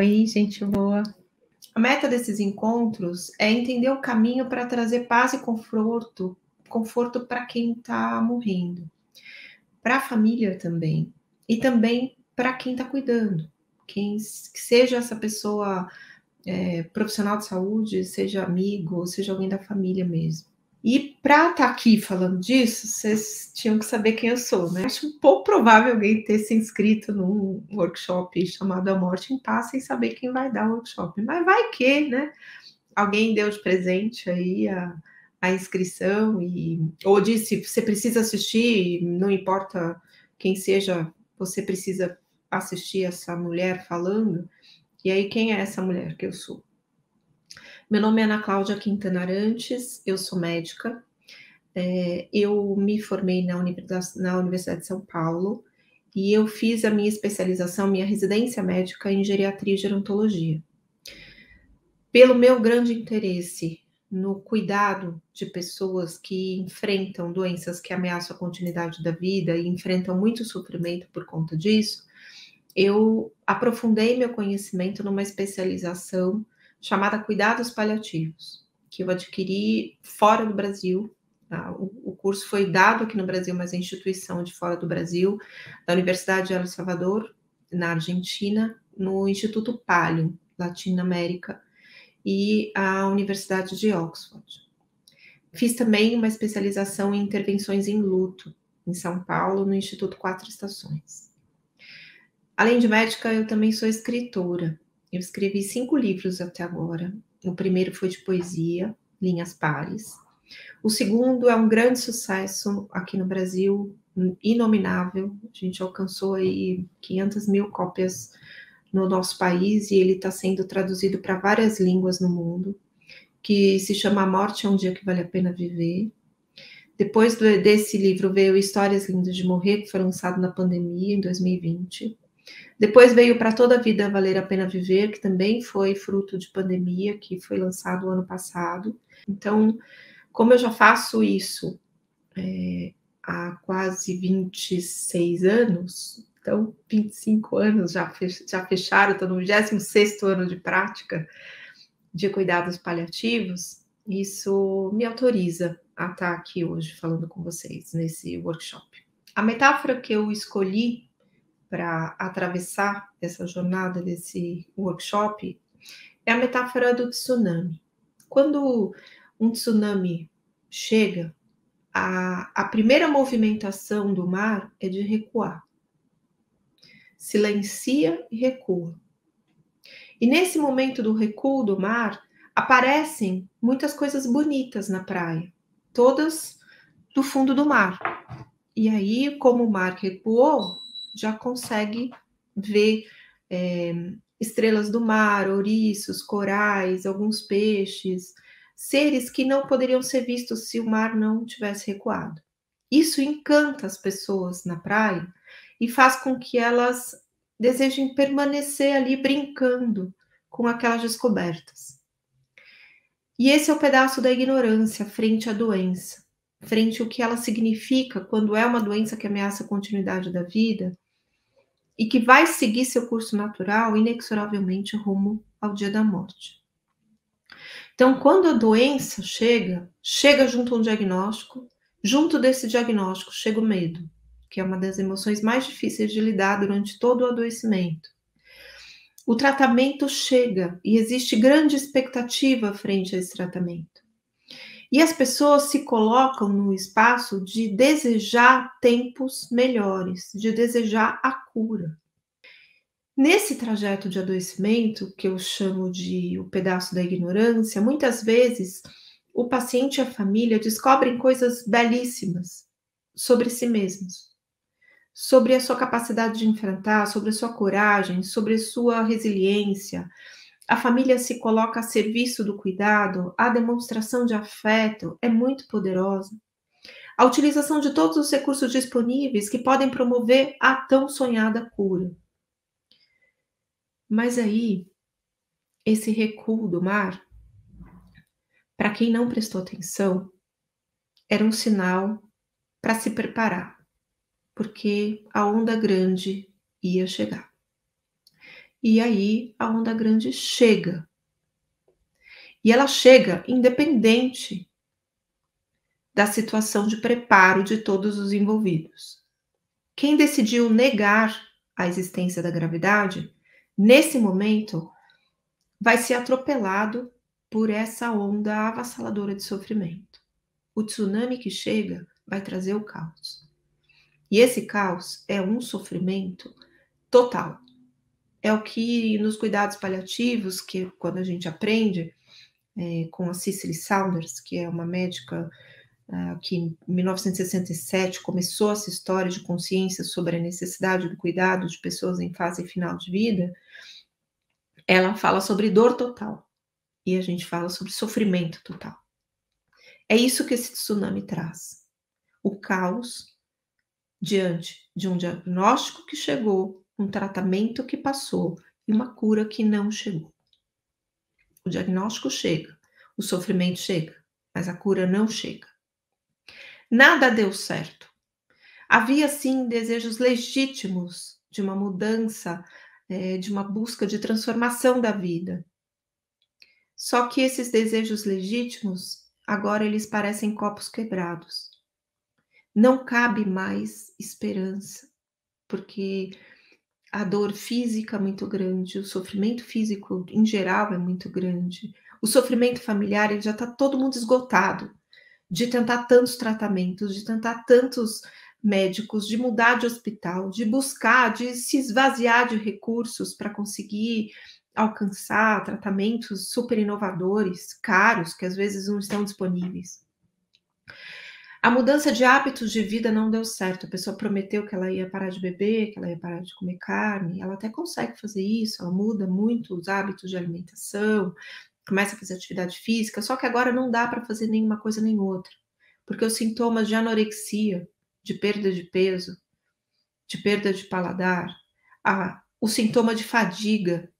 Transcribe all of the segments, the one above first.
Oi, gente boa. A meta desses encontros é entender o caminho para trazer paz e conforto para quem está morrendo, para a família também, e também para quem está cuidando, que seja essa pessoa profissional de saúde, seja amigo, seja alguém da família mesmo. E para estar aqui falando disso, vocês tinham que saber quem eu sou, né? Acho um pouco provável alguém ter se inscrito num workshop chamado A Morte em Paz sem saber quem vai dar o workshop. Mas vai que, né? Alguém deu de presente aí a inscrição ou disse, você precisa assistir, não importa quem seja, você precisa assistir essa mulher falando. E aí, quem é essa mulher que eu sou? Meu nome é Ana Cláudia Quintana Arantes, eu sou médica. Eu me formei na Universidade de São Paulo e eu fiz a minha especialização, minha residência médica em geriatria e gerontologia. Pelo meu grande interesse no cuidado de pessoas que enfrentam doenças que ameaçam a continuidade da vida e enfrentam muito sofrimento por conta disso, eu aprofundei meu conhecimento numa especialização chamada Cuidados Paliativos, que eu adquiri fora do Brasil. O curso foi dado aqui no Brasil, mas a instituição de fora do Brasil, da Universidade de El Salvador, na Argentina, no Instituto Palio, Latinoamérica, e a Universidade de Oxford. Fiz também uma especialização em intervenções em luto, em São Paulo, no Instituto Quatro Estações. Além de médica, eu também sou escritora. Eu escrevi 5 livros até agora. O primeiro foi de poesia, Linhas Pares. O segundo é um grande sucesso aqui no Brasil, inominável. A gente alcançou aí 500 mil cópias no nosso país e ele está sendo traduzido para várias línguas no mundo, que se chama A Morte é um Dia que Vale a Pena Viver. Depois desse livro veio Histórias Lindas de Morrer, que foi lançado na pandemia, em 2020. Depois veio Para Toda a Vida Valer a Pena Viver, que também foi fruto de pandemia, que foi lançado o ano passado. Então, como eu já faço isso há quase 26 anos, então 25 anos já fecharam, estou no 26º ano de prática de cuidados paliativos, isso me autoriza a estar aqui hoje falando com vocês nesse workshop. A metáfora que eu escolhi para atravessar essa jornada desse workshop é a metáfora do tsunami. Quando um tsunami chega, a primeira movimentação do mar é de recuar. Silencia e recua. E nesse momento do recuo do mar, aparecem muitas coisas bonitas na praia, todas do fundo do mar. E aí, como o mar recuou, já consegue ver estrelas do mar, ouriços, corais, alguns peixes, seres que não poderiam ser vistos se o mar não tivesse recuado. Isso encanta as pessoas na praia e faz com que elas desejem permanecer ali brincando com aquelas descobertas. E esse é o pedaço da ignorância frente à doença, frente ao que ela significa quando é uma doença que ameaça a continuidade da vida e que vai seguir seu curso natural inexoravelmente rumo ao dia da morte. Então, quando a doença chega junto a um diagnóstico, junto desse diagnóstico chega o medo, que é uma das emoções mais difíceis de lidar durante todo o adoecimento. O tratamento chega e existe grande expectativa frente a esse tratamento. E as pessoas se colocam no espaço de desejar tempos melhores, de desejar a cura. Nesse trajeto de adoecimento, que eu chamo de o pedaço da ignorância, muitas vezes o paciente e a família descobrem coisas belíssimas sobre si mesmos, sobre a sua capacidade de enfrentar, sobre a sua coragem, sobre a sua resiliência. A família se coloca a serviço do cuidado, a demonstração de afeto é muito poderosa. A utilização de todos os recursos disponíveis que podem promover a tão sonhada cura. Mas aí, esse recuo do mar, para quem não prestou atenção, era um sinal para se preparar, porque a onda grande ia chegar. e aí a onda grande chega. E ela chega independente da situação de preparo de todos os envolvidos. Quem decidiu negar a existência da gravidade, nesse momento, vai ser atropelado por essa onda avassaladora de sofrimento. O tsunami que chega vai trazer o caos. E esse caos é um sofrimento total. É o que nos cuidados paliativos, que quando a gente aprende com a Cicely Saunders, que é uma médica que em 1967 começou essa história de consciência sobre a necessidade do cuidado de pessoas em fase final de vida, ela fala sobre dor total e a gente fala sobre sofrimento total. É isso que esse tsunami traz. O caos diante de um diagnóstico que chegou, um tratamento que passou e uma cura que não chegou. O diagnóstico chega, o sofrimento chega, mas a cura não chega. Nada deu certo. Havia, sim, desejos legítimos de uma mudança, de uma busca de transformação da vida. Só que esses desejos legítimos, agora eles parecem copos quebrados. Não cabe mais esperança, porque a dor física é muito grande, o sofrimento físico em geral é muito grande. O sofrimento familiar, ele já está todo mundo esgotado de tentar tantos tratamentos, de tentar tantos médicos, de mudar de hospital, de buscar, de se esvaziar de recursos para conseguir alcançar tratamentos super inovadores, caros, que às vezes não estão disponíveis. A mudança de hábitos de vida não deu certo. A pessoa prometeu que ela ia parar de beber, que ela ia parar de comer carne. Ela até consegue fazer isso, ela muda muito os hábitos de alimentação, começa a fazer atividade física, só que agora não dá para fazer nenhuma coisa nem outra, porque os sintomas de anorexia, de perda de peso, de perda de paladar, o sintoma de fadiga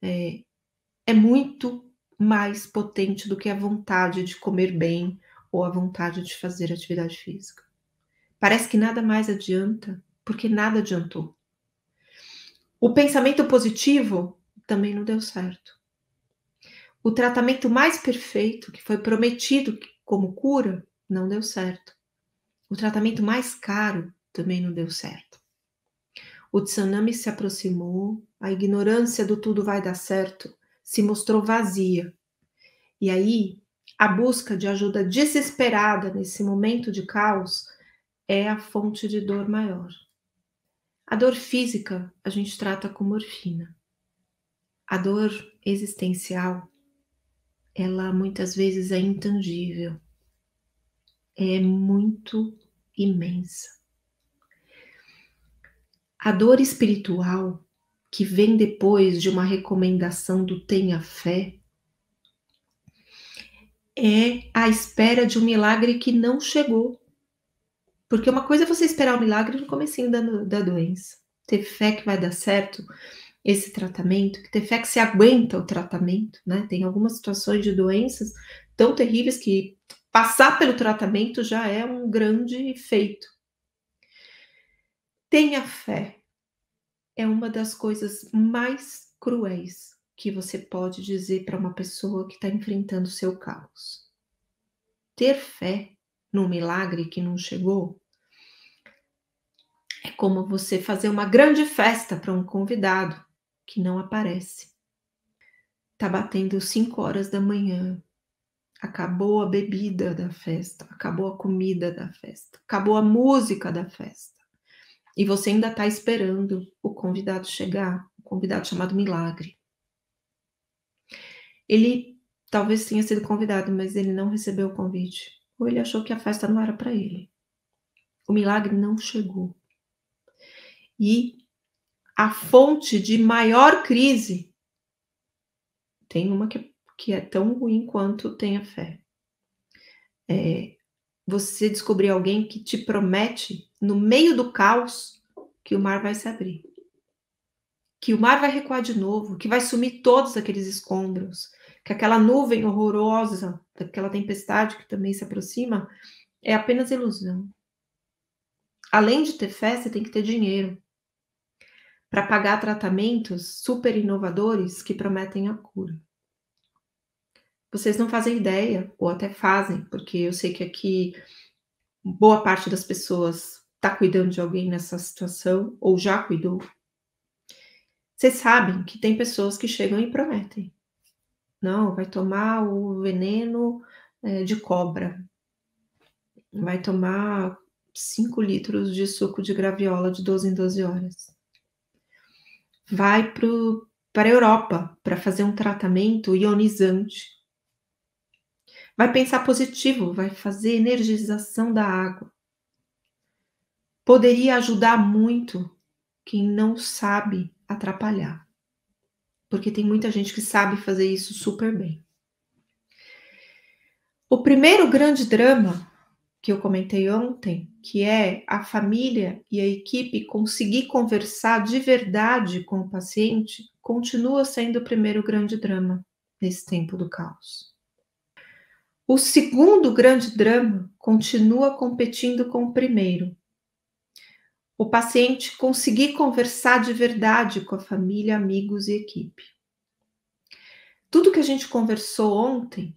é muito mais potente do que a vontade de comer bem ou a vontade de fazer atividade física. Parece que nada mais adianta, porque nada adiantou. O pensamento positivo também não deu certo. O tratamento mais perfeito, que foi prometido como cura, não deu certo. O tratamento mais caro também não deu certo. O tsunami se aproximou, a ignorância do tudo vai dar certo se mostrou vazia. E aí, a busca de ajuda desesperada nesse momento de caos é a fonte de dor maior. A dor física a gente trata com morfina. A dor existencial, ela muitas vezes é intangível, é muito imensa. A dor espiritual, que vem depois de uma recomendação do tenha fé, é a espera de um milagre que não chegou. Porque uma coisa é você esperar o milagre no comecinho da doença, ter fé que vai dar certo esse tratamento, ter fé que se aguenta o tratamento, né? Tem algumas situações de doenças tão terríveis que passar pelo tratamento já é um grande feito. Tenha fé é uma das coisas mais cruéis que você pode dizer para uma pessoa que está enfrentando o seu caos. Ter fé num milagre que não chegou é como você fazer uma grande festa para um convidado que não aparece. Tá batendo 5 horas da manhã, acabou a bebida da festa, acabou a comida da festa, acabou a música da festa. E você ainda está esperando o convidado chegar, o convidado chamado milagre. Ele talvez tenha sido convidado, mas ele não recebeu o convite. Ou ele achou que a festa não era para ele. O milagre não chegou. E a fonte de maior crise tem uma que é tão ruim quanto tenha fé. Você descobrir alguém que te promete, no meio do caos, que o mar vai se abrir. Que o mar vai recuar de novo, que vai sumir todos aqueles escombros, que aquela nuvem horrorosa, daquela tempestade que também se aproxima, é apenas ilusão. Além de ter fé, você tem que ter dinheiro. para pagar tratamentos super inovadores que prometem a cura. Vocês não fazem ideia, ou até fazem, porque eu sei que aqui boa parte das pessoas está cuidando de alguém nessa situação, ou já cuidou. Vocês sabem que tem pessoas que chegam e prometem. Não, vai tomar o veneno de cobra. Vai tomar 5 litros de suco de graviola de 12 em 12 horas. Vai para a Europa para fazer um tratamento ionizante. Vai pensar positivo, vai fazer energização da água. Poderia ajudar muito quem não sabe atrapalhar. Porque tem muita gente que sabe fazer isso super bem. O primeiro grande drama que eu comentei ontem, que é a família e a equipe conseguir conversar de verdade com o paciente, continua sendo o primeiro grande drama nesse tempo do caos. O segundo grande drama continua competindo com o primeiro. O paciente conseguir conversar de verdade com a família, amigos e equipe. Tudo que a gente conversou ontem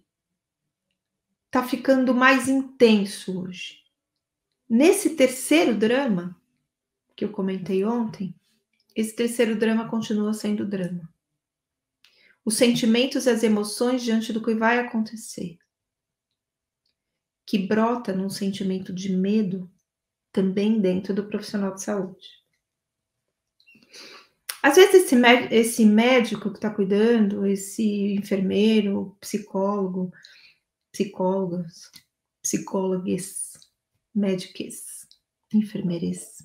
está ficando mais intenso hoje. Nesse terceiro drama, que eu comentei ontem, esse terceiro drama continua sendo drama. Os sentimentos e as emoções diante do que vai acontecer, que brota num sentimento de medo também dentro do profissional de saúde. Às vezes esse médico que está cuidando, esse enfermeiro, psicólogo, psicólogas, psicólogues, médicos, enfermeiros,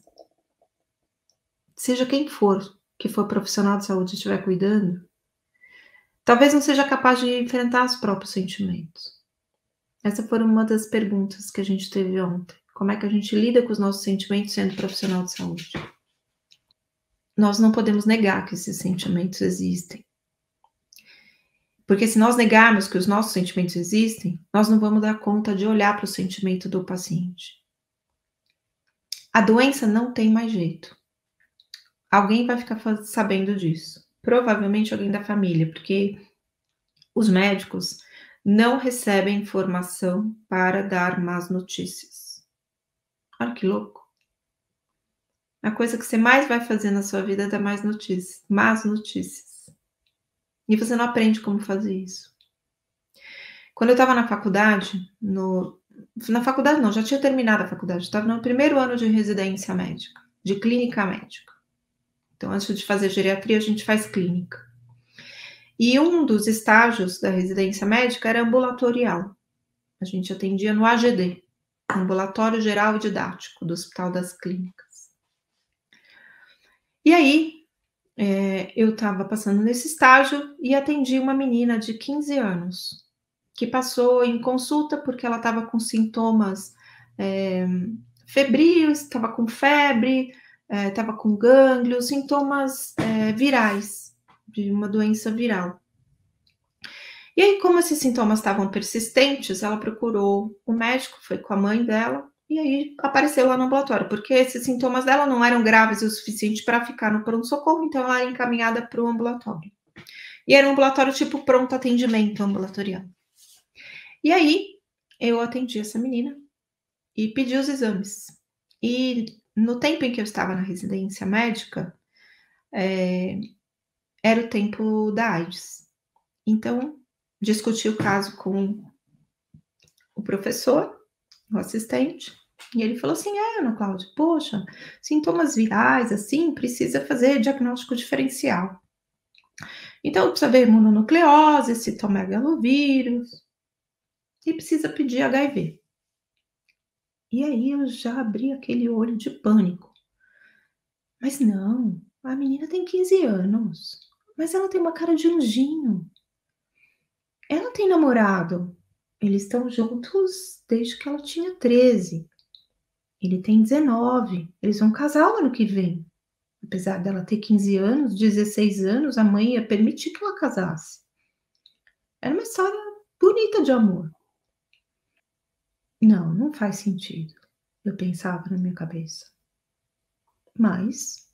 seja quem for que for profissional de saúde e estiver cuidando, talvez não seja capaz de enfrentar os próprios sentimentos. Essa foi uma das perguntas que a gente teve ontem. Como é que a gente lida com os nossos sentimentos sendo profissional de saúde? Nós não podemos negar que esses sentimentos existem. Porque se nós negarmos que os nossos sentimentos existem, nós não vamos dar conta de olhar para o sentimento do paciente. A doença não tem mais jeito. Alguém vai ficar sabendo disso. Provavelmente alguém da família, porque os médicos não recebem informação para dar más notícias. Olha que louco. A coisa que você mais vai fazer na sua vida é dar mais notícias, más notícias. E você não aprende como fazer isso. Quando eu estava na faculdade, na faculdade não, já tinha terminado a faculdade, estava no primeiro ano de residência médica, de clínica médica. Então, antes de fazer geriatria, a gente faz clínica. E um dos estágios da residência médica era ambulatorial. A gente atendia no AGD, Ambulatório Geral e Didático, do Hospital das Clínicas. E aí, eu estava passando nesse estágio e atendi uma menina de 15 anos, que passou em consulta porque ela estava com sintomas febris, estava com febre, estava com gânglios, sintomas virais, de uma doença viral. E aí, como esses sintomas estavam persistentes, ela procurou o médico, foi com a mãe dela, e aí apareceu lá no ambulatório, porque esses sintomas dela não eram graves o suficiente para ficar no pronto-socorro, então ela era encaminhada para o ambulatório. E era um ambulatório tipo pronto atendimento ambulatorial. E aí, eu atendi essa menina e pedi os exames. E no tempo em que eu estava na residência médica, era o tempo da AIDS. Então, discuti o caso com o professor, o assistente, e ele falou assim: Ana Cláudia, poxa, sintomas virais, assim, precisa fazer diagnóstico diferencial. Então, precisa ver mononucleose, citomegalovírus, e precisa pedir HIV. E aí eu já abri aquele olho de pânico. Mas não, a menina tem 15 anos, mas ela tem uma cara de anjinho. Ela tem namorado. Eles estão juntos desde que ela tinha 13. Ele tem 19. Eles vão casar o ano que vem. Apesar dela ter 15 anos, 16 anos, a mãe ia permitir que ela casasse. Era uma história bonita de amor. Não, não faz sentido. Eu pensava na minha cabeça. Mas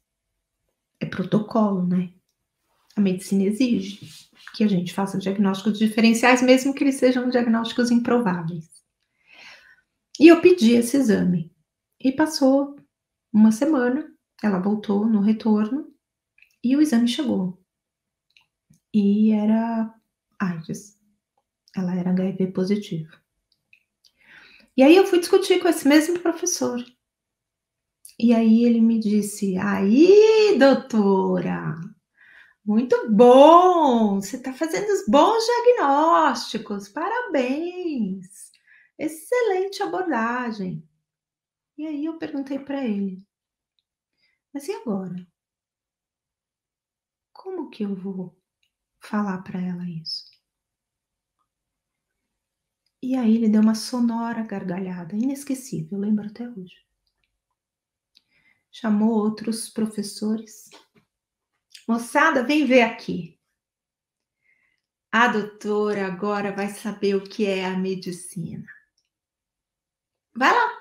É protocolo, né? A medicina exige que a gente faça diagnósticos diferenciais, mesmo que eles sejam diagnósticos improváveis. E eu pedi esse exame. E passou uma semana, ela voltou no retorno e o exame chegou. E era AIDS. Ela era HIV positivo. E aí eu fui discutir com esse mesmo professor. E aí ele me disse: aí, doutora, muito bom, você está fazendo os bons diagnósticos, parabéns, excelente abordagem. E aí eu perguntei para ele: mas e agora? Como que eu vou falar para ela isso? E aí ele deu uma sonora gargalhada, inesquecível, eu lembro até hoje. Chamou outros professores. Moçada, vem ver aqui. A doutora agora vai saber o que é a medicina. Vai lá.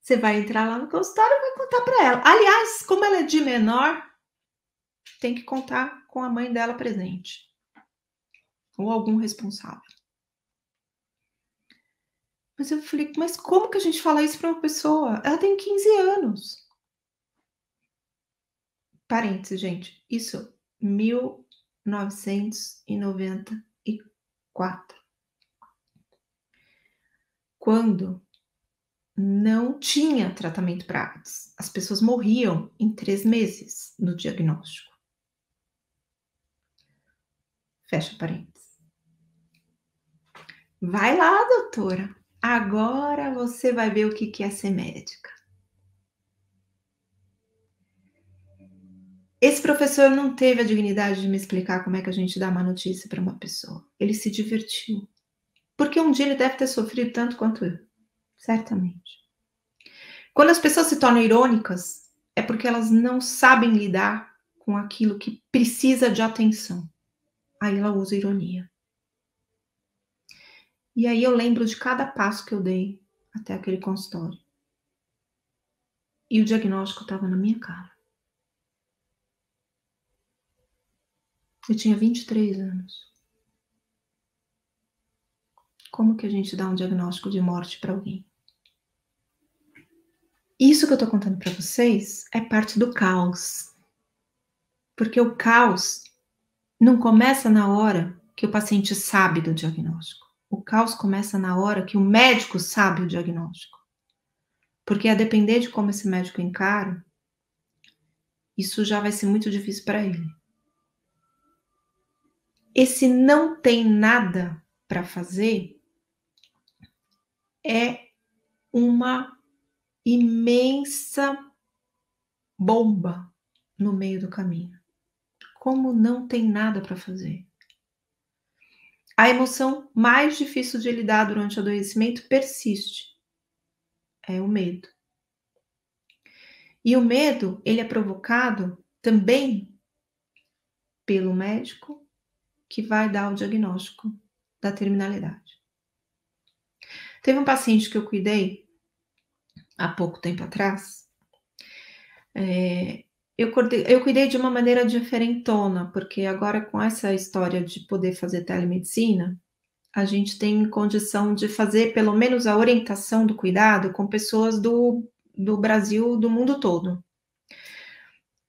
Você vai entrar lá no consultório e vai contar para ela. Aliás, como ela é de menor, tem que contar com a mãe dela presente. Ou algum responsável. Mas eu falei, mas como que a gente fala isso para uma pessoa? Ela tem 15 anos. Parênteses, gente. Isso, 1994. Quando não tinha tratamento para AIDS. As pessoas morriam em 3 meses no diagnóstico. Fecha parênteses. Vai lá, doutora. Agora você vai ver o que é ser médica. Esse professor não teve a dignidade de me explicar como é que a gente dá uma notícia para uma pessoa. Ele se divertiu. Porque um dia ele deve ter sofrido tanto quanto eu. Certamente. Quando as pessoas se tornam irônicas, é porque elas não sabem lidar com aquilo que precisa de atenção. Aí ela usa ironia. E aí eu lembro de cada passo que eu dei até aquele consultório. E o diagnóstico estava na minha cara. Eu tinha 23 anos. Como que a gente dá um diagnóstico de morte para alguém? Isso que eu tô contando para vocês é parte do caos. Porque o caos não começa na hora que o paciente sabe do diagnóstico. O caos começa na hora que o médico sabe o diagnóstico. Porque a depender de como esse médico encara, isso já vai ser muito difícil para ele. Esse não tem nada para fazer é uma imensa bomba no meio do caminho. Como não tem nada para fazer? A emoção mais difícil de lidar durante o adoecimento persiste. É o medo. E o medo, ele é provocado também pelo médico que vai dar o diagnóstico da terminalidade. Teve um paciente que eu cuidei há pouco tempo atrás. Eu cuidei de uma maneira diferentona, porque agora com essa história de poder fazer telemedicina, a gente tem condição de fazer pelo menos a orientação do cuidado com pessoas do Brasil, do mundo todo.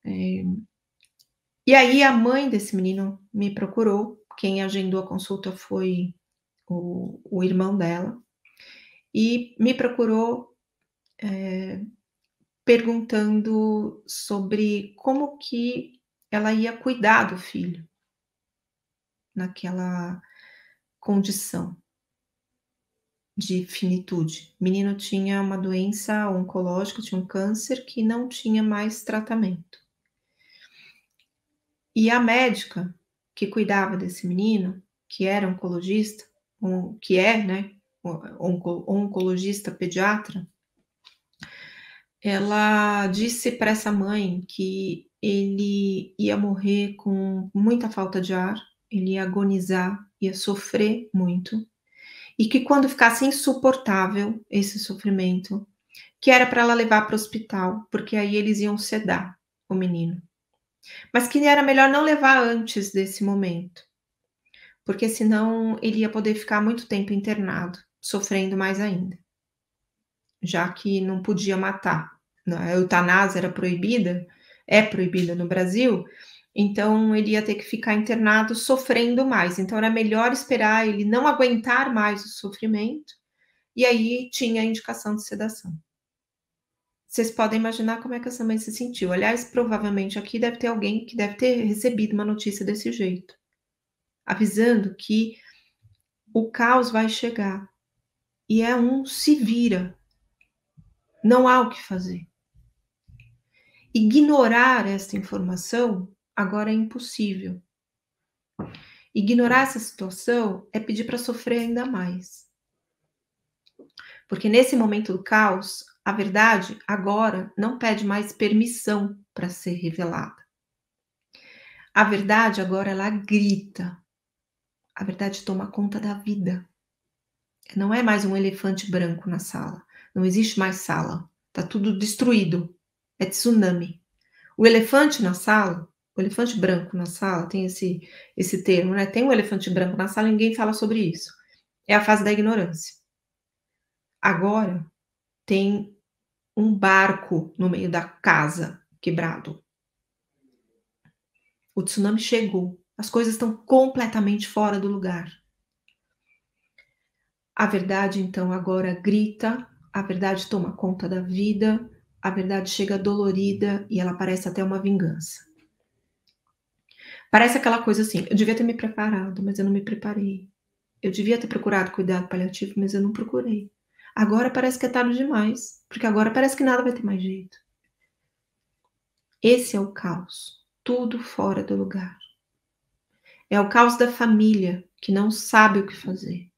E aí a mãe desse menino me procurou, quem agendou a consulta foi o irmão dela, e me procurou perguntando sobre como que ela ia cuidar do filho naquela condição de finitude. O menino tinha uma doença oncológica, tinha um câncer que não tinha mais tratamento. E a médica que cuidava desse menino, que era oncologista, que é, né, oncologista pediatra, ela disse para essa mãe que ele ia morrer com muita falta de ar, ele ia agonizar, ia sofrer muito, e que quando ficasse insuportável esse sofrimento, que era para ela levar para o hospital, porque aí eles iam sedar. o menino, mas que era melhor não levar antes desse momento, porque senão ele ia poder ficar muito tempo internado, sofrendo mais ainda, já que não podia matar, né, a eutanásia era proibida, é proibida no Brasil, então ele ia ter que ficar internado sofrendo mais, então era melhor esperar ele não aguentar mais o sofrimento, e aí tinha a indicação de sedação. Vocês podem imaginar como é que essa mãe se sentiu. Aliás, provavelmente aqui deve ter alguém que deve ter recebido uma notícia desse jeito, avisando que o caos vai chegar. E é um se vira. Não há o que fazer. Ignorar essa informação agora é impossível. Ignorar essa situação é pedir para sofrer ainda mais. Porque nesse momento do caos, a verdade agora não pede mais permissão para ser revelada. A verdade agora ela grita. A verdade toma conta da vida. Não é mais um elefante branco na sala. Não existe mais sala. Tá tudo destruído. É tsunami. O elefante na sala, o elefante branco na sala, tem esse termo, né? Tem um elefante branco na sala, ninguém fala sobre isso. É a fase da ignorância. Agora tem um barco no meio da casa quebrado. O tsunami chegou. As coisas estão completamente fora do lugar. A verdade, então, agora grita, a verdade toma conta da vida, a verdade chega dolorida e ela parece até uma vingança. Parece aquela coisa assim, eu devia ter me preparado, mas eu não me preparei. Eu devia ter procurado cuidado paliativo, mas eu não procurei. Agora parece que é tarde demais, porque agora parece que nada vai ter mais jeito. Esse é o caos, tudo fora do lugar. É o caos da família que não sabe o que fazer.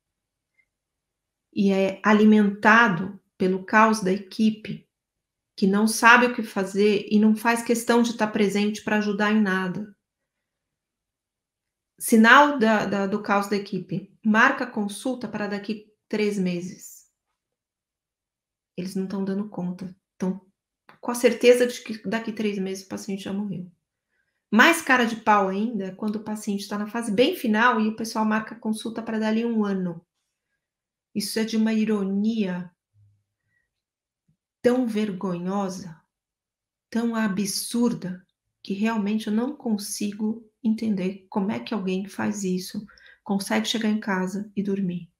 E é alimentado pelo caos da equipe, que não sabe o que fazer e não faz questão de estar presente para ajudar em nada. Sinal do caos da equipe, marca consulta para daqui 3 meses. Eles não estão dando conta, estão com a certeza de que daqui 3 meses o paciente já morreu. Mais cara de pau ainda é quando o paciente está na fase bem final e o pessoal marca consulta para dali 1 ano. Isso é de uma ironia tão vergonhosa, tão absurda, que realmente eu não consigo entender como é que alguém faz isso, consegue chegar em casa e dormir.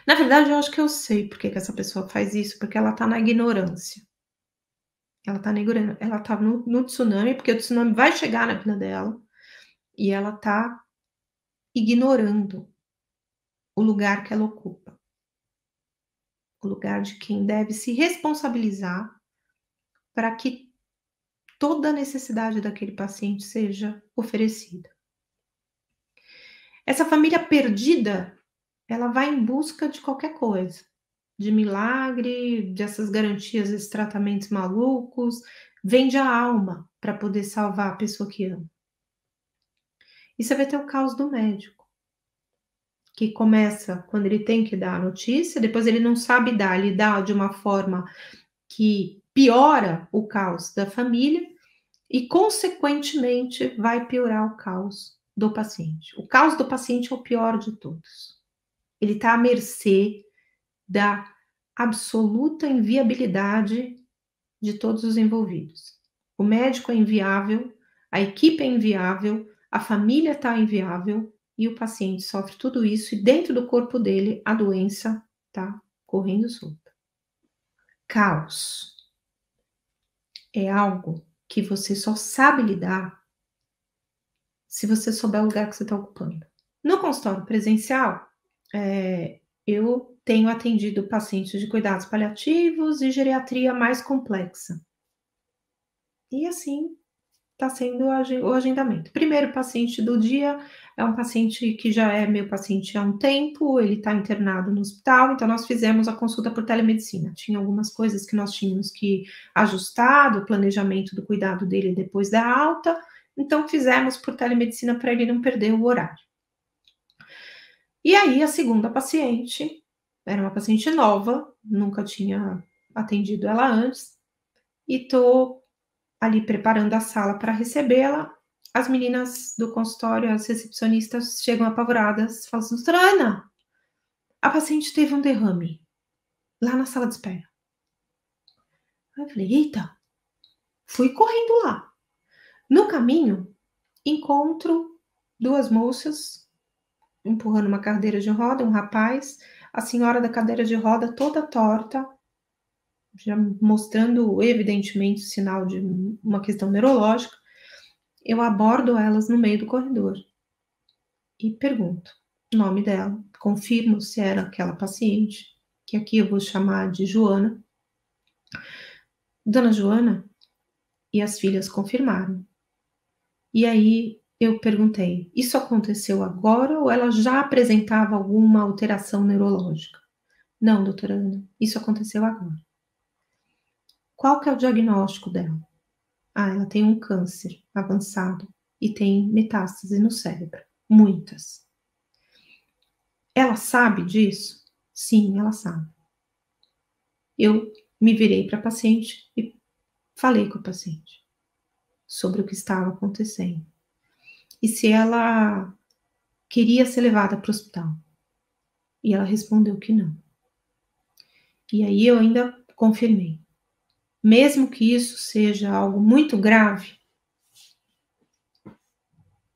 Na verdade, eu acho que eu sei por que essa pessoa faz isso, porque ela tá na ignorância. Ela tá no tsunami, porque o tsunami vai chegar na vida dela, e ela tá ignorando o lugar que ela ocupa. O lugar de quem deve se responsabilizar para que toda a necessidade daquele paciente seja oferecida. Essa família perdida, ela vai em busca de qualquer coisa, de milagre, dessas garantias, desses tratamentos malucos, vende a alma para poder salvar a pessoa que ama. E você vai ter o caos do médico, que começa quando ele tem que dar a notícia, depois ele não sabe dar, ele dá de uma forma que piora o caos da família e, consequentemente, vai piorar o caos do paciente. O caos do paciente é o pior de todos. Ele está à mercê da absoluta inviabilidade de todos os envolvidos. O médico é inviável, a equipe é inviável, a família está inviável e o paciente sofre tudo isso e dentro do corpo dele a doença está correndo solta. Caos é algo que você só sabe lidar se você souber o lugar que você está ocupando. No consultório presencial, eu tenho atendido pacientes de cuidados paliativos e geriatria mais complexa. E assim está sendo o agendamento. Primeiro paciente do dia é um paciente que já é meu paciente há um tempo, ele está internado no hospital, então nós fizemos a consulta por telemedicina. Tinha algumas coisas que nós tínhamos que ajustar do planejamento do cuidado dele depois da alta, então fizemos por telemedicina para ele não perder o horário. E aí a segunda paciente, era uma paciente nova, nunca tinha atendido ela antes, e tô ali preparando a sala para recebê-la, as meninas do consultório, as recepcionistas, chegam apavoradas, falam assim: doutora Ana, a paciente teve um derrame lá na sala de espera. Aí eu falei: eita, fui correndo lá. No caminho, encontro duas moças empurrando uma cadeira de roda, um rapaz, a senhora da cadeira de roda toda torta, já mostrando evidentemente sinal de uma questão neurológica. Eu abordo elas no meio do corredor e pergunto o nome dela, confirmo se era aquela paciente, que aqui eu vou chamar de Joana. Dona Joana, e as filhas confirmaram. E aí eu perguntei: isso aconteceu agora ou ela já apresentava alguma alteração neurológica? Não, doutora Ana, isso aconteceu agora. Qual que é o diagnóstico dela? Ah, ela tem um câncer avançado e tem metástase no cérebro, muitas. Ela sabe disso? Sim, ela sabe. Eu me virei para a paciente e falei com a paciente sobre o que estava acontecendo. E se ela queria ser levada para o hospital. E ela respondeu que não. E aí eu ainda confirmei. Mesmo que isso seja algo muito grave,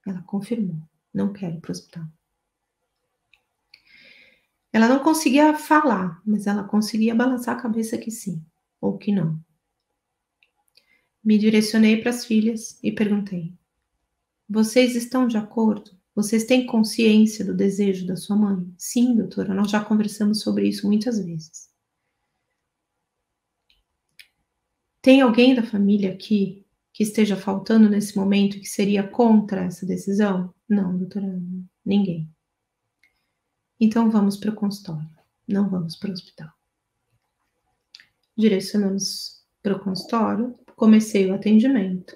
ela confirmou. Não quero ir para o hospital. Ela não conseguia falar, mas ela conseguia balançar a cabeça que sim, ou que não. Me direcionei para as filhas e perguntei: vocês estão de acordo? Vocês têm consciência do desejo da sua mãe? Sim, doutora, nós já conversamos sobre isso muitas vezes. Tem alguém da família aqui que esteja faltando nesse momento que seria contra essa decisão? Não, doutora, ninguém. Então vamos para o consultório, não vamos para o hospital. Direcionamos para o consultório, comecei o atendimento.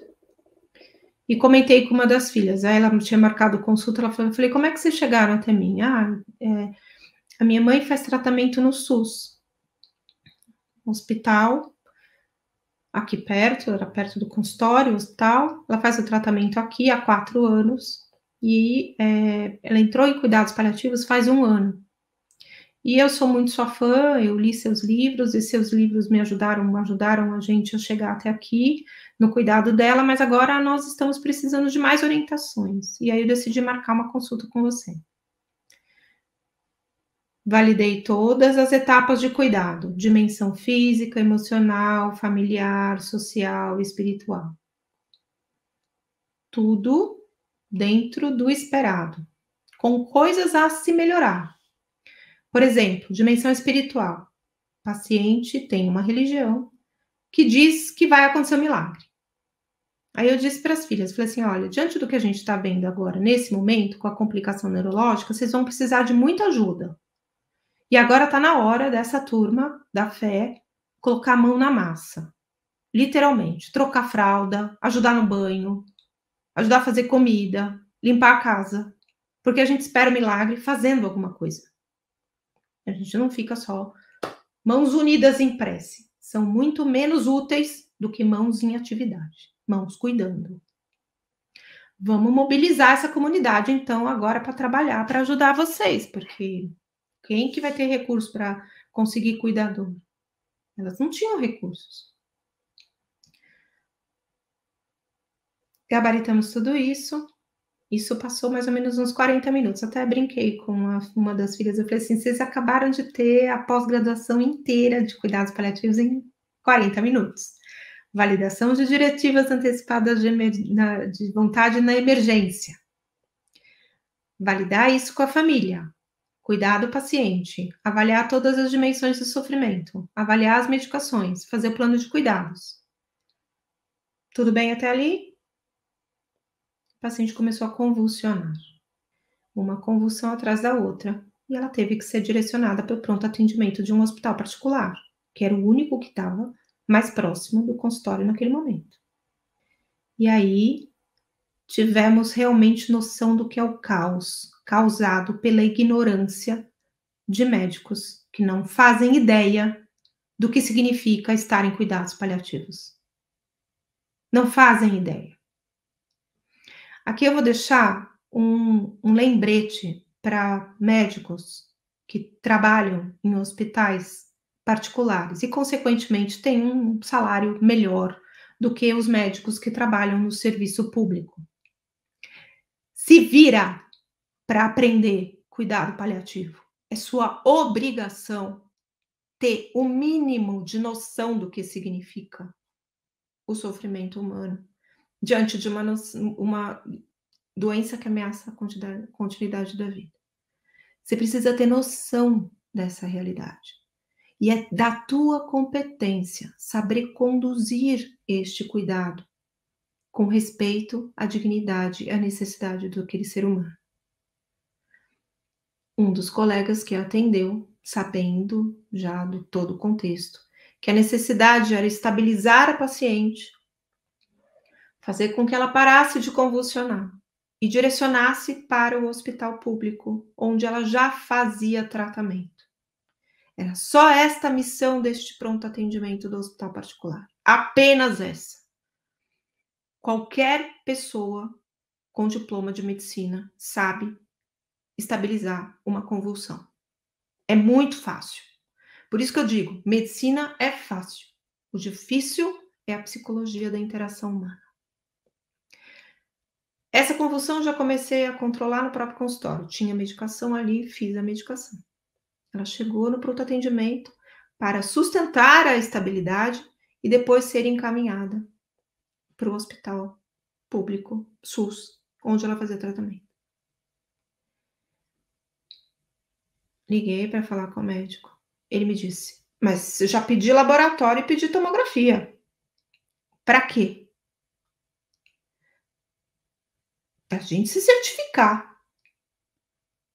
E comentei com uma das filhas, aí ela tinha marcado consulta, ela falou, eu falei, como é que vocês chegaram até mim? A minha mãe faz tratamento no SUS, hospital, aqui perto, era perto do consultório, hospital, ela faz o tratamento aqui há 4 anos, e ela entrou em cuidados paliativos faz 1 ano. E eu sou muito sua fã, eu li seus livros, e seus livros me ajudaram a gente a chegar até aqui, no cuidado dela, mas agora nós estamos precisando de mais orientações. E aí eu decidi marcar uma consulta com você. Validei todas as etapas de cuidado, dimensão física, emocional, familiar, social, espiritual. Tudo dentro do esperado, com coisas a se melhorar. Por exemplo, dimensão espiritual. O paciente tem uma religião que diz que vai acontecer um milagre. Aí eu disse para as filhas, falei assim, olha, diante do que a gente está vendo agora, nesse momento, com a complicação neurológica, vocês vão precisar de muita ajuda. E agora está na hora dessa turma da fé colocar a mão na massa. Literalmente, trocar fralda, ajudar no banho, ajudar a fazer comida, limpar a casa. Porque a gente espera o milagre fazendo alguma coisa. A gente não fica só mãos unidas em prece. São muito menos úteis do que mãos em atividade. Mãos cuidando. Vamos mobilizar essa comunidade, então, agora para trabalhar, para ajudar vocês, porque quem que vai ter recurso para conseguir cuidador? Elas não tinham recursos. Gabaritamos tudo isso. Isso passou mais ou menos uns 40 minutos. Até brinquei com uma das filhas. Eu falei assim, vocês acabaram de ter a pós-graduação inteira de cuidados paliativos em 40 minutos. Validação de diretivas antecipadas de vontade na emergência. Validar isso com a família. Cuidar do paciente. Avaliar todas as dimensões do sofrimento. Avaliar as medicações. Fazer o plano de cuidados. Tudo bem até ali? O paciente começou a convulsionar. Uma convulsão atrás da outra. E ela teve que ser direcionada para o pronto atendimento de um hospital particular, que era o único que estava mais próximo do consultório naquele momento. E aí tivemos realmente noção do que é o caos causado pela ignorância de médicos que não fazem ideia do que significa estar em cuidados paliativos. Não fazem ideia. Aqui eu vou deixar um lembrete para médicos que trabalham em hospitais particulares e, consequentemente, têm um salário melhor do que os médicos que trabalham no serviço público. Se vira para aprender cuidado paliativo. É sua obrigação ter o mínimo de noção do que significa o sofrimento humano diante de uma doença que ameaça a continuidade da vida. Você precisa ter noção dessa realidade. E é da tua competência saber conduzir este cuidado com respeito à dignidade e à necessidade daquele ser humano. Um dos colegas que atendeu, sabendo já do todo o contexto, que a necessidade era estabilizar a paciente, fazer com que ela parasse de convulsionar e direcionasse para o hospital público, onde ela já fazia tratamento. Era só esta a missão deste pronto atendimento do hospital particular. Apenas essa. Qualquer pessoa com diploma de medicina sabe estabilizar uma convulsão. É muito fácil. Por isso que eu digo, medicina é fácil. O difícil é a psicologia da interação humana. Essa convulsão eu já comecei a controlar no próprio consultório. Tinha medicação ali, fiz a medicação. Ela chegou no pronto atendimento para sustentar a estabilidade e depois ser encaminhada para o hospital público, SUS, onde ela fazia tratamento. Liguei para falar com o médico. Ele me disse, mas eu já pedi laboratório e pedi tomografia. Para quê? Para a gente se certificar.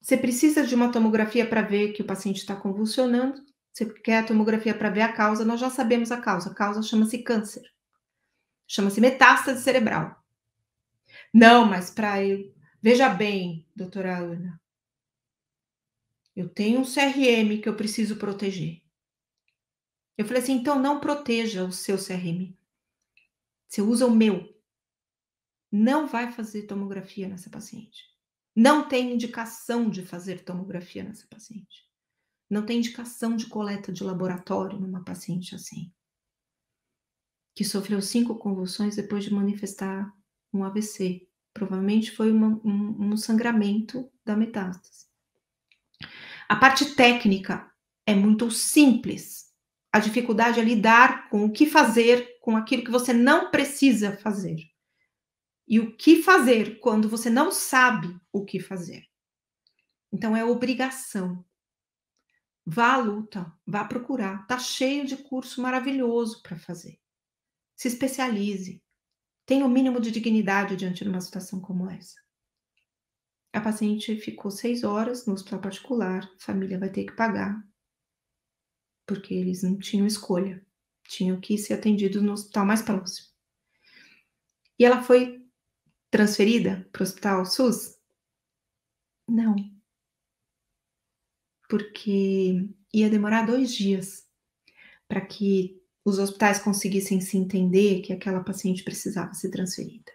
Você precisa de uma tomografia para ver que o paciente está convulsionando. Você quer a tomografia para ver a causa. Nós já sabemos a causa. A causa chama-se câncer. Chama-se metástase cerebral. Não, mas para eu... Veja bem, doutora Ana. Eu tenho um CRM que eu preciso proteger. Eu falei assim, então não proteja o seu CRM. Você usa o meu. Não vai fazer tomografia nessa paciente. Não tem indicação de fazer tomografia nessa paciente. Não tem indicação de coleta de laboratório numa paciente assim, que sofreu 5 convulsões depois de manifestar um AVC. Provavelmente foi um sangramento da metástase. A parte técnica é muito simples. A dificuldade é lidar com o que fazer com aquilo que você não precisa fazer. E o que fazer quando você não sabe o que fazer. Então, é obrigação. Vá à luta, vá procurar. Tá cheio de curso maravilhoso para fazer. Se especialize. Tenha o mínimo de dignidade diante de uma situação como essa. A paciente ficou 6 horas no hospital particular. A família vai ter que pagar. Porque eles não tinham escolha. Tinham que ser atendidos no hospital mais próximo. E ela foi transferida para o hospital SUS? Não. Porque ia demorar 2 dias para que os hospitais conseguissem se entender que aquela paciente precisava ser transferida.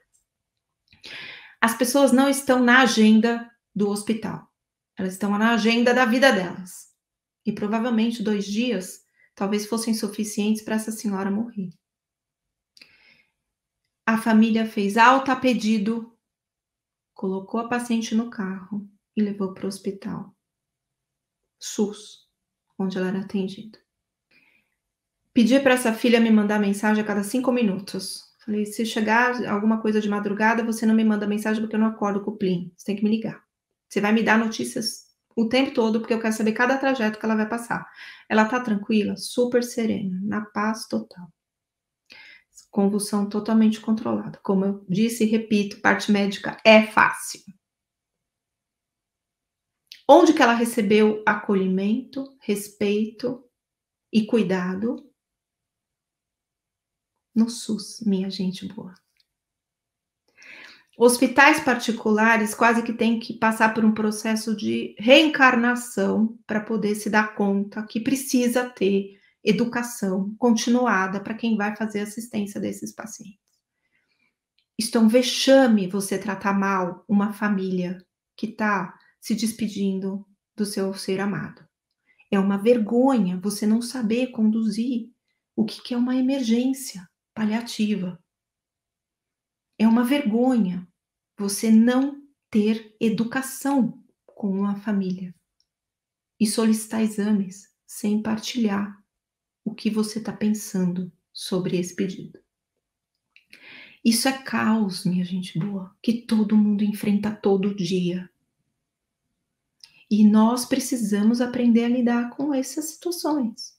As pessoas não estão na agenda do hospital. Elas estão na agenda da vida delas. E provavelmente 2 dias talvez fossem suficientes para essa senhora morrer. A família fez alta a pedido, colocou a paciente no carro e levou para o hospital SUS, onde ela era atendida. Pedi para essa filha me mandar mensagem a cada 5 minutos. Falei, se chegar alguma coisa de madrugada, você não me manda mensagem porque eu não acordo com o Plim. Você tem que me ligar. Você vai me dar notícias o tempo todo, porque eu quero saber cada trajeto que ela vai passar. Ela tá tranquila, super serena, na paz total. Convulsão totalmente controlada. Como eu disse e repito, parte médica é fácil. Onde que ela recebeu acolhimento, respeito e cuidado? No SUS, minha gente boa. Hospitais particulares quase que têm que passar por um processo de reencarnação para poder se dar conta que precisa ter educação continuada para quem vai fazer assistência desses pacientes. Isto é um vexame você tratar mal uma família que está se despedindo do seu ser amado. É uma vergonha você não saber conduzir o que é uma emergência paliativa. É uma vergonha você não ter educação com uma família e solicitar exames sem partilhar o que você está pensando sobre esse pedido. Isso é caos, minha gente boa, que todo mundo enfrenta todo dia. E nós precisamos aprender a lidar com essas situações.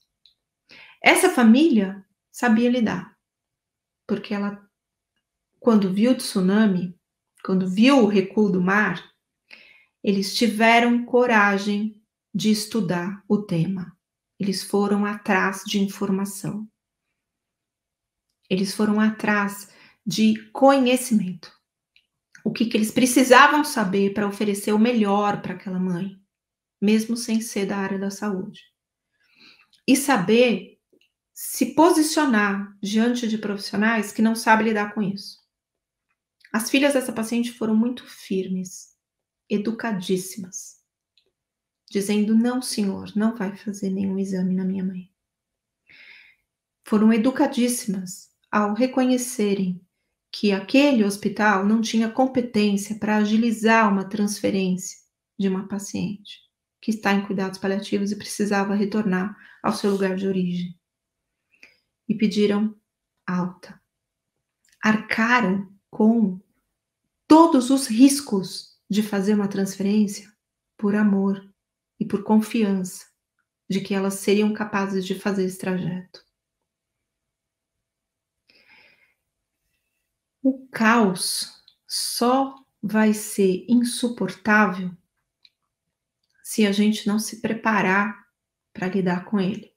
Essa família sabia lidar, porque ela, quando viu o tsunami, quando viu o recuo do mar, eles tiveram coragem de estudar o tema. Eles foram atrás de informação. Eles foram atrás de conhecimento. O que eles precisavam saber para oferecer o melhor para aquela mãe, mesmo sem ser da área da saúde. E saber se posicionar diante de profissionais que não sabem lidar com isso. As filhas dessa paciente foram muito firmes, educadíssimas, dizendo: não, senhor, não vai fazer nenhum exame na minha mãe. Foram educadíssimas ao reconhecerem que aquele hospital não tinha competência para agilizar uma transferência de uma paciente que está em cuidados paliativos e precisava retornar ao seu lugar de origem. E pediram alta. Arcaram com todos os riscos de fazer uma transferência por amor e por confiança de que elas seriam capazes de fazer esse trajeto. O caos só vai ser insuportável se a gente não se preparar para lidar com ele.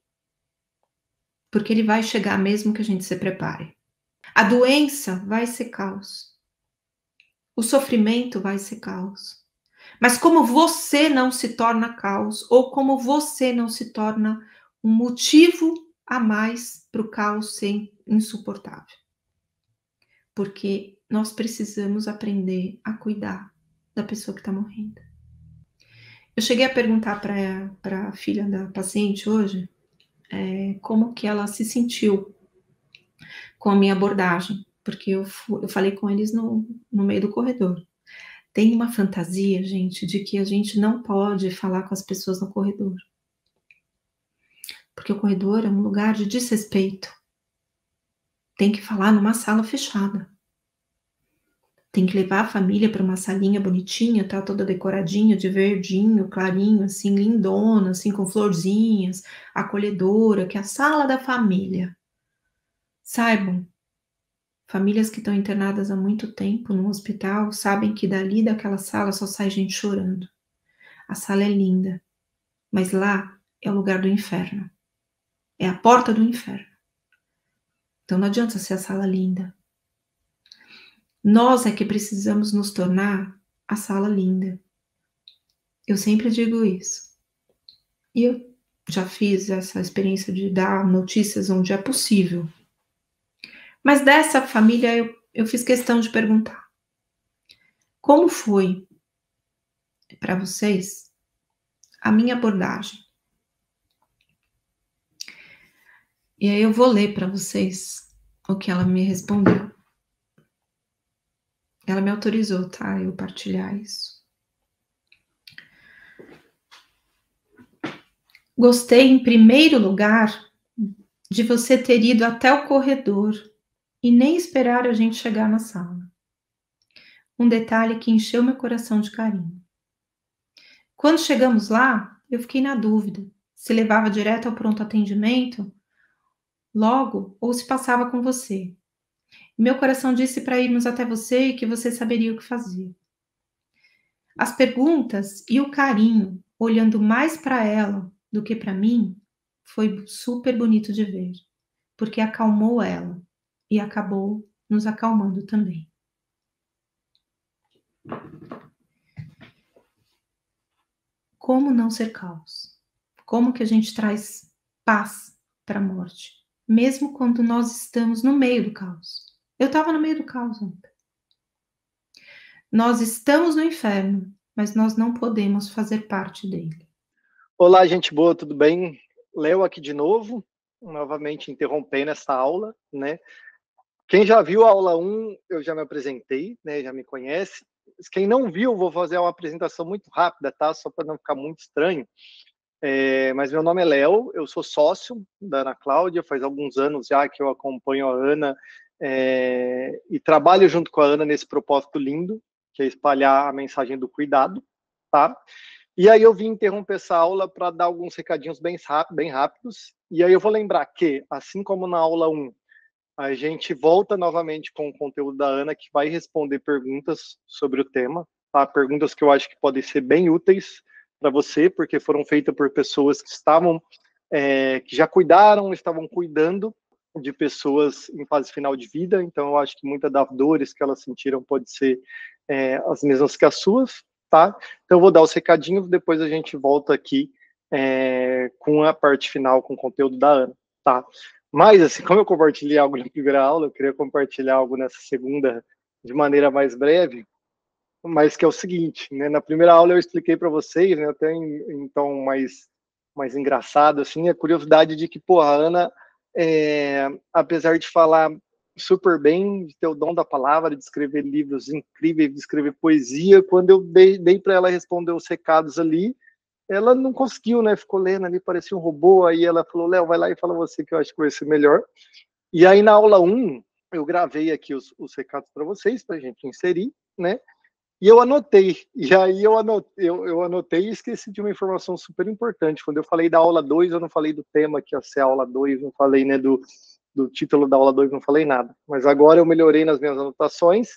Porque ele vai chegar mesmo que a gente se prepare. A doença vai ser caos. O sofrimento vai ser caos. Mas como você não se torna caos, ou como você não se torna um motivo a mais para o caos ser insuportável? Porque nós precisamos aprender a cuidar da pessoa que está morrendo. Eu cheguei a perguntar para a filha da paciente hoje como que ela se sentiu com a minha abordagem, porque eu falei com eles no meio do corredor. Tem uma fantasia, gente, de que a gente não pode falar com as pessoas no corredor. Porque o corredor é um lugar de desrespeito. Tem que falar numa sala fechada. Tem que levar a família para uma salinha bonitinha, tá toda decoradinha, de verdinho, clarinho, assim, lindona, assim, com florzinhas, acolhedora, que é a sala da família. Saibam, famílias que estão internadas há muito tempo no hospital sabem que dali daquela sala só sai gente chorando. A sala é linda, mas lá é o lugar do inferno. É a porta do inferno. Então não adianta ser a sala linda. Nós é que precisamos nos tornar a sala linda. Eu sempre digo isso. E eu já fiz essa experiência de dar notícias onde é possível. Mas dessa família eu fiz questão de perguntar: como foi para vocês a minha abordagem? E aí eu vou ler para vocês o que ela me respondeu. Ela me autorizou, tá? Eu partilhar isso. Gostei, em primeiro lugar, de você ter ido até o corredor e nem esperar a gente chegar na sala. Um detalhe que encheu meu coração de carinho. Quando chegamos lá, eu fiquei na dúvida se levava direto ao pronto atendimento logo ou se passava com você. Meu coração disse para irmos até você e que você saberia o que fazer. As perguntas e o carinho, olhando mais para ela do que para mim, foi super bonito de ver, porque acalmou ela e acabou nos acalmando também. Como não ser caos? Como que a gente traz paz para a morte, mesmo quando nós estamos no meio do caos? Eu estava no meio do caos ontem. Nós estamos no inferno, mas nós não podemos fazer parte dele. Olá, gente boa, tudo bem? Léo aqui de novo, novamente interrompendo essa aula, né? Quem já viu a aula 1, eu já me apresentei, né? Já me conhece. Quem não viu, vou fazer uma apresentação muito rápida, tá? Só para não ficar muito estranho. Mas meu nome é Léo, eu sou sócio da Ana Cláudia, faz alguns anos já que eu acompanho a Ana e trabalho junto com a Ana nesse propósito lindo, que é espalhar a mensagem do cuidado, tá? E aí eu vim interromper essa aula para dar alguns recadinhos bem rápidos, e aí eu vou lembrar que, assim como na aula 1, a gente volta novamente com o conteúdo da Ana, que vai responder perguntas sobre o tema, tá? Perguntas que eu acho que podem ser bem úteis para você, porque foram feitas por pessoas que estavam, que já cuidaram, estavam cuidando de pessoas em fase final de vida, então eu acho que muitas das dores que elas sentiram pode ser as mesmas que as suas, tá? Então eu vou dar os recadinhos, depois a gente volta aqui com a parte final, com o conteúdo da Ana, tá? Mas, assim, como eu compartilhei algo na primeira aula, eu queria compartilhar algo nessa segunda de maneira mais breve, mas que é o seguinte, né? Na primeira aula eu expliquei para vocês, né, até em tom mais engraçado, assim, a curiosidade de que, pô, a Ana, apesar de falar super bem, de ter o dom da palavra, de escrever livros incríveis, de escrever poesia, quando eu dei para ela responder os recados ali, ela não conseguiu, né? Ficou lendo ali, parecia um robô. Aí ela falou: Léo, vai lá e fala você que eu acho que vai ser melhor. E aí na aula 1, eu gravei aqui os recados para vocês, para a gente inserir, né? E eu anotei. E aí eu anotei e esqueci de uma informação super importante. Quando eu falei da aula 2, eu não falei do tema que ia ser a aula 2, não falei, né, do título da aula 2, não falei nada. Mas agora eu melhorei nas minhas anotações.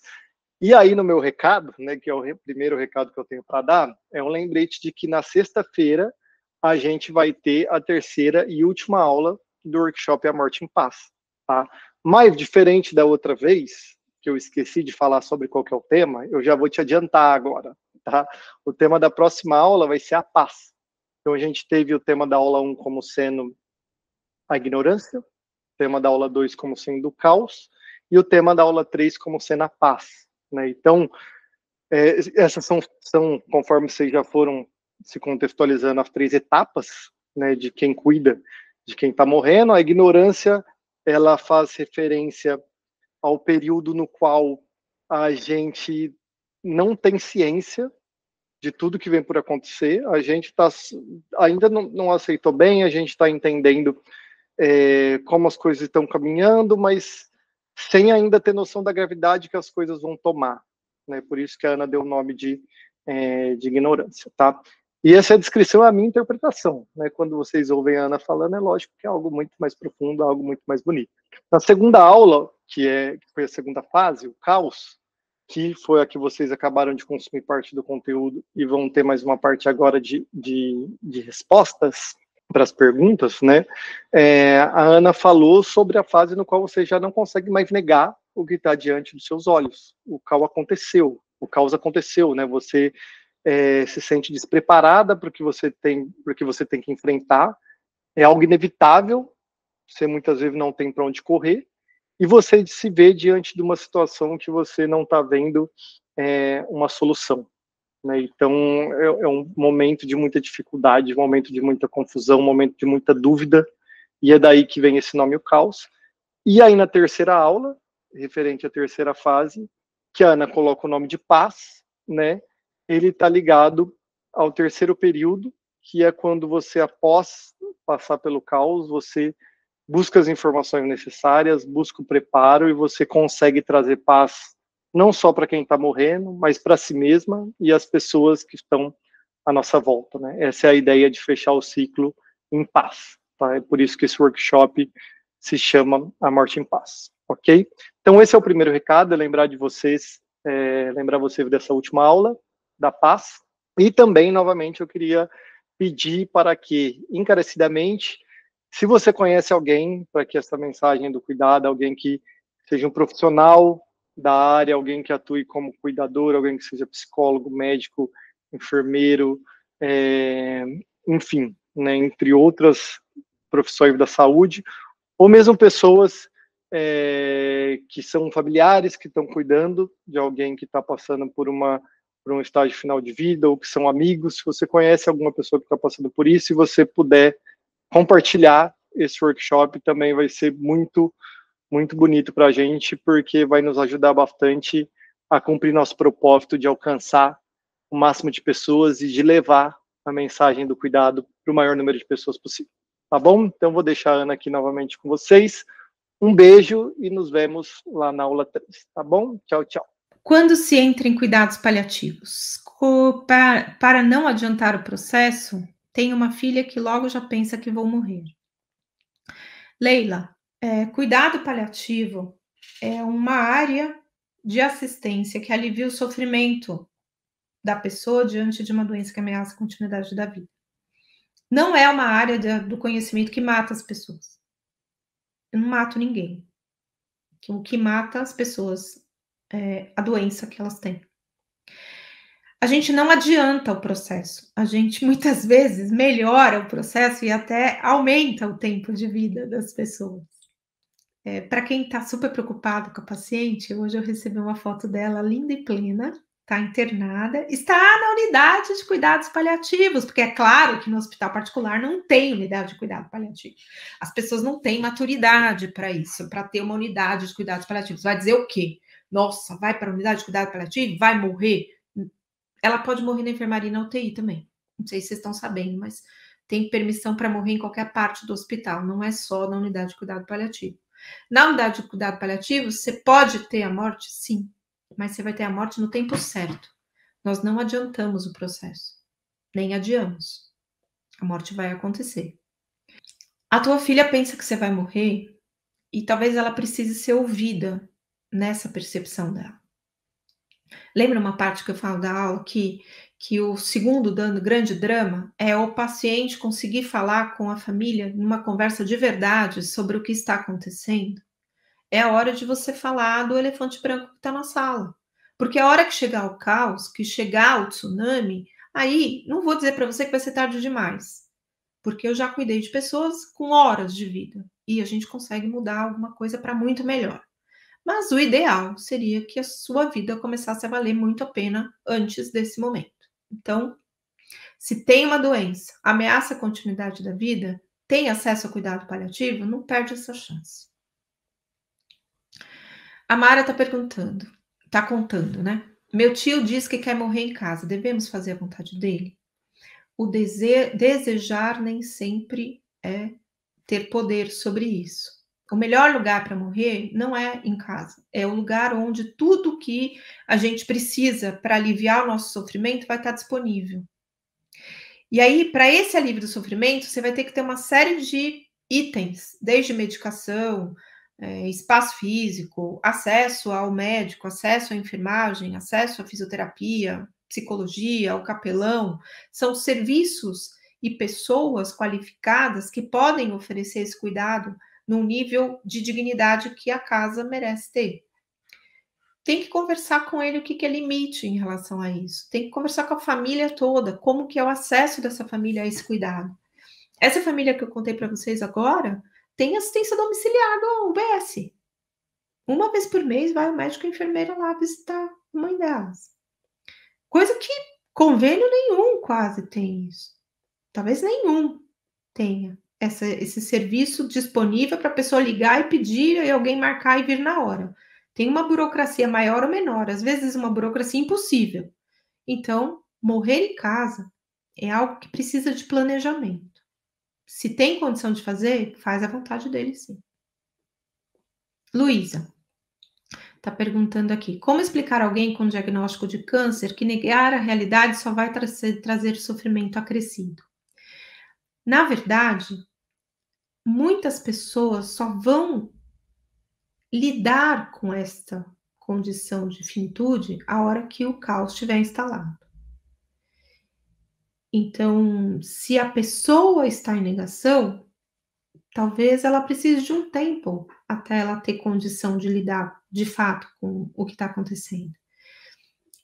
E aí, no meu recado, né, que é o primeiro recado que eu tenho para dar, é um lembrete de que na sexta-feira a gente vai ter a terceira e última aula do workshop A Morte em Paz, tá? Mas, diferente da outra vez, que eu esqueci de falar sobre qual que é o tema, eu já vou te adiantar agora, tá? O tema da próxima aula vai ser a paz. Então, a gente teve o tema da aula 1 como sendo a ignorância, o tema da aula 2 como sendo o caos, e o tema da aula 3 como sendo a paz. Né? Então, essas são, conforme vocês já foram se contextualizando, as 3 etapas, né, de quem cuida, de quem está morrendo. A ignorância, ela faz referência ao período no qual a gente não tem ciência de tudo que vem por acontecer, a gente ainda não aceitou bem, a gente está entendendo como as coisas estão caminhando, mas sem ainda ter noção da gravidade que as coisas vão tomar, né? Por isso que a Ana deu o nome de ignorância, tá? E essa descrição é a minha interpretação, né? Quando vocês ouvem a Ana falando, é lógico que é algo muito mais profundo, algo muito mais bonito. Na segunda aula, que foi a segunda fase, o caos, que foi a que vocês acabaram de consumir parte do conteúdo e vão ter mais uma parte agora de respostas para as perguntas, né? A Ana falou sobre a fase no qual você já não consegue mais negar o que está diante dos seus olhos. O caos aconteceu, né? Você se sente despreparada para o que você tem que enfrentar. É algo inevitável. Você muitas vezes não tem para onde correr e você se vê diante de uma situação que você não está vendo uma solução. Né? Então, é um momento de muita dificuldade, um momento de muita confusão, um momento de muita dúvida, e é daí que vem esse nome, o caos. E aí, na terceira aula, referente à terceira fase, que a Ana coloca o nome de paz, né? Ele está ligado ao terceiro período, que é quando você, após passar pelo caos, você busca as informações necessárias, busca o preparo e você consegue trazer paz não só para quem está morrendo, mas para si mesma e as pessoas que estão à nossa volta. Né? Essa é a ideia de fechar o ciclo em paz. Tá? É por isso que esse workshop se chama A Morte em Paz. Ok? Então esse é o primeiro recado, é lembrar de vocês, lembrar vocês dessa última aula da paz. E também, novamente, eu queria pedir para que, encarecidamente, se você conhece alguém para que essa mensagem do cuidado, alguém que seja um profissional da área, alguém que atue como cuidador, alguém que seja psicólogo, médico, enfermeiro, enfim, né, entre outras profissões da saúde, ou mesmo pessoas que são familiares que estão cuidando de alguém que está passando por um estágio final de vida, ou que são amigos. Se você conhece alguma pessoa que está passando por isso, e você puder compartilhar esse workshop, também vai ser muito, muito bonito para a gente, porque vai nos ajudar bastante a cumprir nosso propósito de alcançar o máximo de pessoas e de levar a mensagem do cuidado para o maior número de pessoas possível. Tá bom? Então, vou deixar a Ana aqui novamente com vocês. Um beijo e nos vemos lá na aula 3, tá bom? Tchau, tchau. Quando se entra em cuidados paliativos? Para não adiantar o processo, tenho uma filha que logo já pensa que vou morrer. Leila, cuidado paliativo é uma área de assistência que alivia o sofrimento da pessoa diante de uma doença que ameaça a continuidade da vida. Não é uma área do conhecimento que mata as pessoas. Eu não mato ninguém. O que mata as pessoas é a doença que elas têm. A gente não adianta o processo. A gente muitas vezes melhora o processo e até aumenta o tempo de vida das pessoas. Para quem está super preocupado com a paciente, hoje eu recebi uma foto dela linda e plena, está internada, está na unidade de cuidados paliativos, porque é claro que no hospital particular não tem unidade de cuidado paliativo. As pessoas não têm maturidade para isso, para ter uma unidade de cuidados paliativos. Vai dizer o quê? Nossa, vai para a unidade de cuidado paliativo? Vai morrer? Ela pode morrer na enfermaria e na UTI também. Não sei se vocês estão sabendo, mas tem permissão para morrer em qualquer parte do hospital, não é só na unidade de cuidado paliativo. Na unidade de cuidado paliativo, você pode ter a morte? Sim, mas você vai ter a morte no tempo certo. Nós não adiantamos o processo, nem adiamos. A morte vai acontecer. A tua filha pensa que você vai morrer e talvez ela precise ser ouvida nessa percepção dela. Lembra uma parte que eu falo da aula que o segundo grande drama é o paciente conseguir falar com a família numa conversa de verdade sobre o que está acontecendo? É a hora de você falar do elefante branco que está na sala. Porque a hora que chegar o caos, que chegar o tsunami, aí não vou dizer para você que vai ser tarde demais. Porque eu já cuidei de pessoas com horas de vida. E a gente consegue mudar alguma coisa para muito melhor. Mas o ideal seria que a sua vida começasse a valer muito a pena antes desse momento. Então, se tem uma doença, ameaça a continuidade da vida, tem acesso a cuidado paliativo, não perde essa chance. A Mara está perguntando, está contando, né? Meu tio diz que quer morrer em casa, devemos fazer a vontade dele? O desejar nem sempre é ter poder sobre isso. O melhor lugar para morrer não é em casa, é o lugar onde tudo que a gente precisa para aliviar o nosso sofrimento vai estar disponível. E aí, para esse alívio do sofrimento, você vai ter que ter uma série de itens, desde medicação, espaço físico, acesso ao médico, acesso à enfermagem, acesso à fisioterapia, psicologia, ao capelão. São serviços e pessoas qualificadas que podem oferecer esse cuidado num nível de dignidade que a casa merece ter. Tem que conversar com ele o que é limite em relação a isso. Tem que conversar com a família toda, como que é o acesso dessa família a esse cuidado. Essa família que eu contei para vocês agora tem assistência domiciliar do UBS. Uma vez por mês vai o médico e a enfermeira lá visitar a mãe delas. Coisa que convênio nenhum quase tem isso. Talvez nenhum tenha esse serviço disponível para a pessoa ligar e pedir e alguém marcar e vir na hora. Tem uma burocracia maior ou menor, às vezes uma burocracia impossível. Então, morrer em casa é algo que precisa de planejamento. Se tem condição de fazer, faz à vontade dele, sim. Luísa está perguntando aqui, como explicar a alguém com diagnóstico de câncer que negar a realidade só vai trazer sofrimento acrescido? Na verdade, muitas pessoas só vão lidar com esta condição de finitude a hora que o caos estiver instalado. Então, se a pessoa está em negação, talvez ela precise de um tempo até ela ter condição de lidar de fato com o que está acontecendo.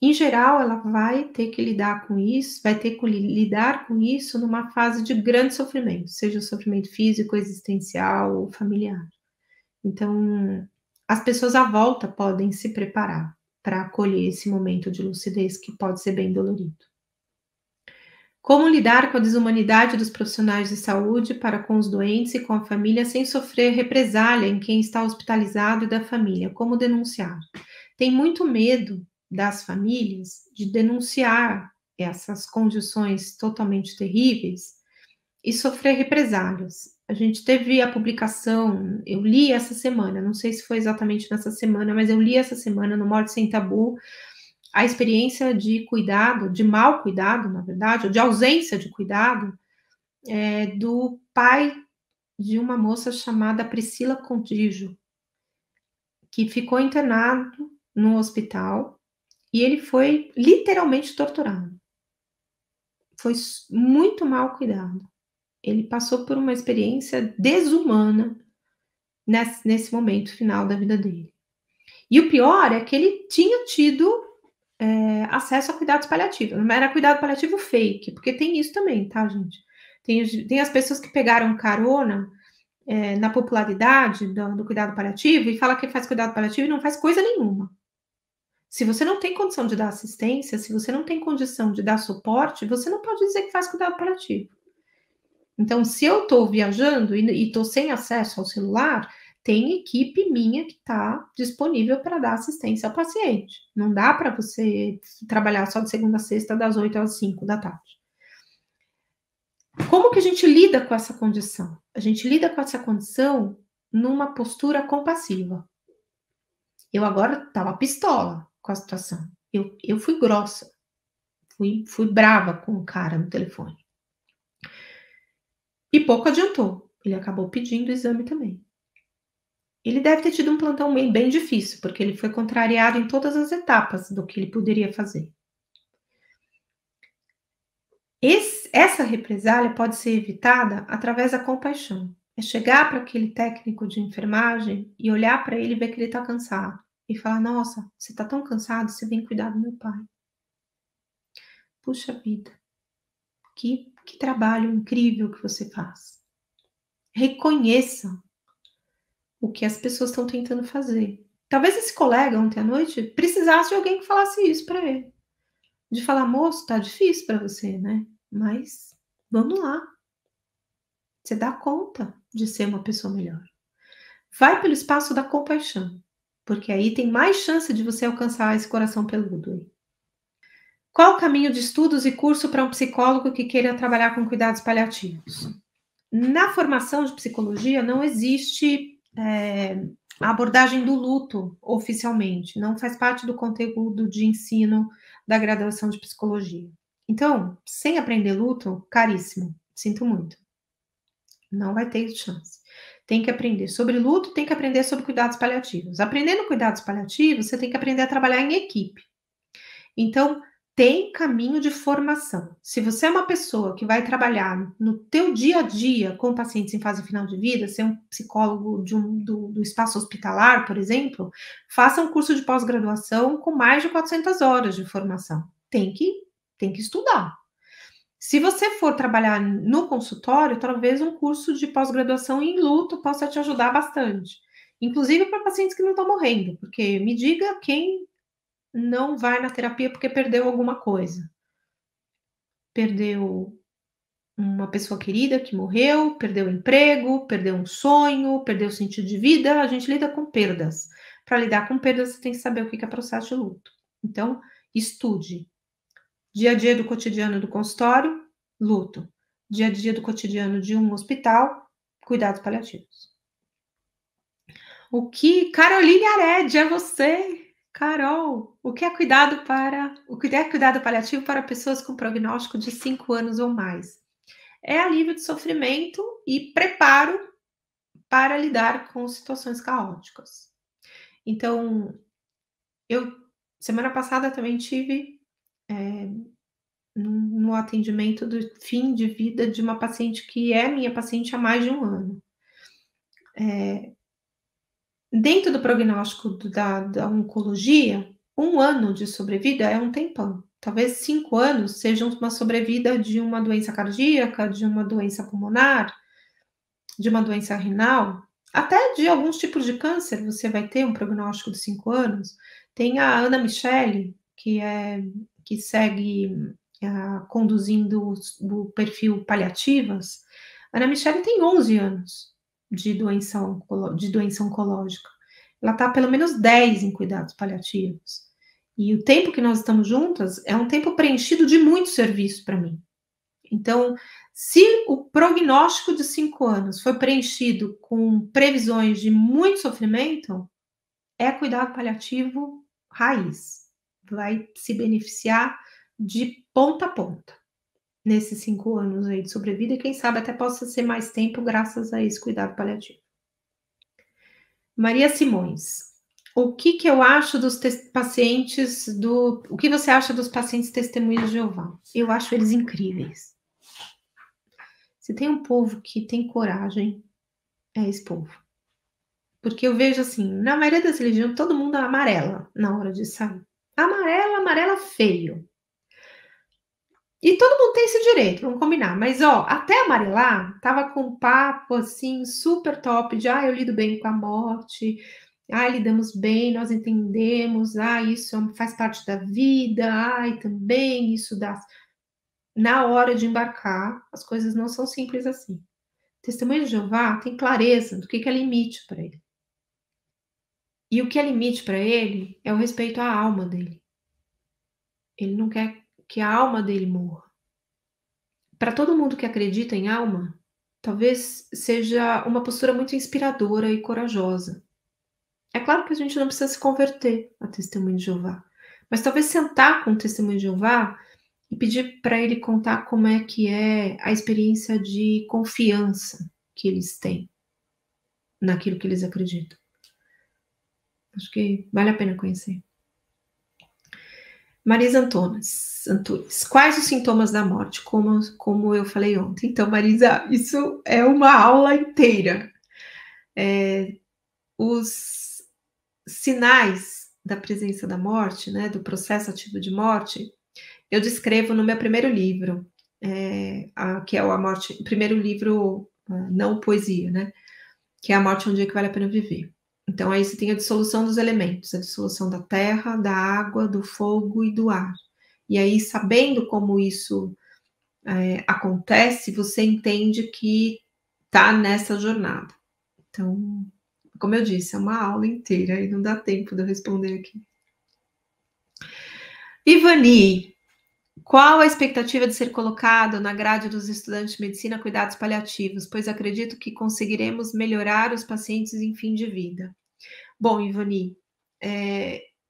Em geral, ela vai ter que lidar com isso, vai ter que lidar com isso numa fase de grande sofrimento, seja sofrimento físico, existencial ou familiar. Então, as pessoas à volta podem se preparar para acolher esse momento de lucidez que pode ser bem dolorido. Como lidar com a desumanidade dos profissionais de saúde para com os doentes e com a família sem sofrer represália em quem está hospitalizado e da família? Como denunciar? Tem muito medo das famílias de denunciar essas condições totalmente terríveis e sofrer represálias. A gente teve a publicação, eu li essa semana, não sei se foi exatamente nessa semana, mas eu li essa semana no Morte Sem Tabu, a experiência de cuidado, de mau cuidado, na verdade, ou de ausência de cuidado, do pai de uma moça chamada Priscila Contígio, que ficou internado no hospital e ele foi literalmente torturado. Foi muito mal cuidado. Ele passou por uma experiência desumana nesse momento final da vida dele. E o pior é que ele tinha tido acesso a cuidados paliativos. Não era cuidado paliativo fake, porque tem isso também, tá, gente? Tem as pessoas que pegaram carona na popularidade do cuidado paliativo e fala que faz cuidado paliativo e não faz coisa nenhuma. Se você não tem condição de dar assistência, se você não tem condição de dar suporte, você não pode dizer que faz cuidado paliativo. Então, se eu estou viajando e estou sem acesso ao celular, tem equipe minha que está disponível para dar assistência ao paciente. Não dá para você trabalhar só de segunda a sexta, das 8 às 5 da tarde. Como que a gente lida com essa condição? A gente lida com essa condição numa postura compassiva. Eu agora estava pistola com a situação. Eu fui grossa. Fui brava com o cara no telefone. E pouco adiantou. Ele acabou pedindo o exame também. Ele deve ter tido um plantão bem difícil, porque ele foi contrariado em todas as etapas do que ele poderia fazer. Essa represália pode ser evitada através da compaixão. É chegar para aquele técnico de enfermagem e olhar para ele e ver que ele está cansado. E falar, nossa, você está tão cansado, você vem cuidar do meu pai. Puxa vida, que trabalho incrível que você faz. Reconheça o que as pessoas estão tentando fazer. Talvez esse colega ontem à noite precisasse de alguém que falasse isso para ele. De falar, moço, tá difícil para você, né? Mas vamos lá. Você dá conta de ser uma pessoa melhor. Vai pelo espaço da compaixão, porque aí tem mais chance de você alcançar esse coração peludo aí. Qual o caminho de estudos e curso para um psicólogo que queira trabalhar com cuidados paliativos? Na formação de psicologia não existe a abordagem do luto oficialmente, não faz parte do conteúdo de ensino da graduação de psicologia. Então, sem aprender luto, caríssimo, sinto muito. Não vai ter chance. Tem que aprender sobre luto, tem que aprender sobre cuidados paliativos. Aprendendo cuidados paliativos, você tem que aprender a trabalhar em equipe. Então, tem caminho de formação. Se você é uma pessoa que vai trabalhar no teu dia a dia com pacientes em fase final de vida, ser um psicólogo do espaço hospitalar, por exemplo, faça um curso de pós-graduação com mais de 400 horas de formação. Tem que estudar. Se você for trabalhar no consultório, talvez um curso de pós-graduação em luto possa te ajudar bastante. Inclusive para pacientes que não estão morrendo, porque me diga quem não vai na terapia porque perdeu alguma coisa. Perdeu uma pessoa querida que morreu, perdeu o emprego, perdeu um sonho, perdeu o sentido de vida. A gente lida com perdas. Para lidar com perdas, você tem que saber o que é processo de luto. Então, estude. Dia a dia do cotidiano do consultório, luto. Dia a dia do cotidiano de um hospital, cuidados paliativos. Caroline Ared, é você! Carol, o que é cuidado paliativo para pessoas com prognóstico de 5 anos ou mais? É alívio de sofrimento e preparo para lidar com situações caóticas. Então, eu semana passada também tive no atendimento do fim de vida de uma paciente que é minha paciente há mais de um ano. Dentro do prognóstico da oncologia, 1 ano de sobrevida é um tempão. Talvez 5 anos sejam uma sobrevida de uma doença cardíaca, de uma doença pulmonar, de uma doença renal. Até de alguns tipos de câncer, você vai ter um prognóstico de 5 anos. Tem a Ana Michele, que segue conduzindo o perfil Paliativas. Ana Michele tem 11 anos de doença oncológica. Ela está pelo menos 10 em cuidados paliativos. E o tempo que nós estamos juntas é um tempo preenchido de muito serviço para mim. Então, se o prognóstico de 5 anos foi preenchido com previsões de muito sofrimento, é cuidado paliativo raiz. Vai se beneficiar de ponta a ponta nesses 5 anos aí de sobrevida, e quem sabe até possa ser mais tempo graças a esse cuidado paliativo. Maria Simões, o que eu acho dos pacientes o que você acha dos pacientes testemunhas de Jeová? Eu acho eles incríveis. Se tem um povo que tem coragem, é esse povo. Porque eu vejo assim, na maioria das religiões, todo mundo é amarela na hora de sair. Amarela feio. E todo mundo tem esse direito, vamos combinar. Mas, ó, até amarelar, tava com um papo, assim, super top de, eu lido bem com a morte, lidamos bem, nós entendemos, isso faz parte da vida, e também isso dá... Na hora de embarcar, as coisas não são simples assim. Testemunho de Jeová tem clareza do que é limite para ele. E o que é limite para ele é o respeito à alma dele. Ele não quer que a alma dele morra. Para todo mundo que acredita em alma, talvez seja uma postura muito inspiradora e corajosa. É claro que a gente não precisa se converter a Testemunho de Jeová, mas talvez sentar com o Testemunho de Jeová e pedir para ele contar como é que é a experiência de confiança que eles têm naquilo que eles acreditam. Acho que vale a pena conhecer. Marisa Antunes, quais os sintomas da morte? Como eu falei ontem. Então, Marisa, isso é uma aula inteira. Os sinais da presença da morte, né, do processo ativo de morte, eu descrevo no meu primeiro livro, que é a morte, primeiro livro, não poesia, né, que é A Morte é um Dia que Vale a Pena Viver. Então, aí você tem a dissolução dos elementos, a dissolução da terra, da água, do fogo e do ar. E aí, sabendo como isso acontece, você entende que está nessa jornada. Então, como eu disse, é uma aula inteira e não dá tempo de eu responder aqui. Ivani, qual a expectativa de ser colocado na grade dos estudantes de medicina cuidados paliativos? Pois acredito que conseguiremos melhorar os pacientes em fim de vida. Bom, Ivani,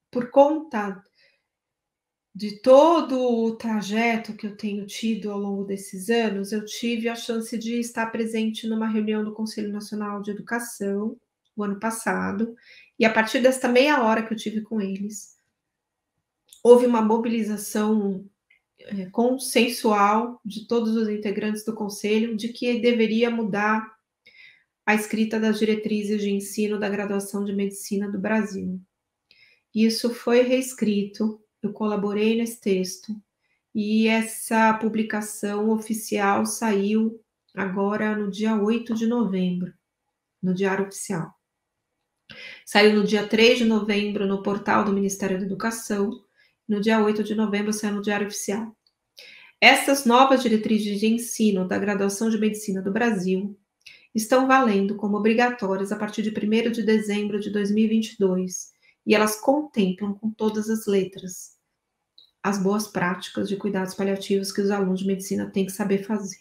por conta de todo o trajeto que eu tenho tido ao longo desses anos, eu tive a chance de estar presente numa reunião do Conselho Nacional de Educação, o ano passado, e a partir desta meia hora que eu tive com eles, houve uma mobilização consensual de todos os integrantes do Conselho de que deveria mudar a escrita das diretrizes de ensino da graduação de medicina do Brasil. Isso foi reescrito, eu colaborei nesse texto, e essa publicação oficial saiu agora no dia 8 de novembro, no Diário Oficial. Saiu no dia 3 de novembro no portal do Ministério da Educação, no dia 8 de novembro saiu no Diário Oficial. Essas novas diretrizes de ensino da graduação de medicina do Brasil estão valendo como obrigatórias a partir de 1º de dezembro de 2022, e elas contemplam com todas as letras as boas práticas de cuidados paliativos que os alunos de medicina têm que saber fazer.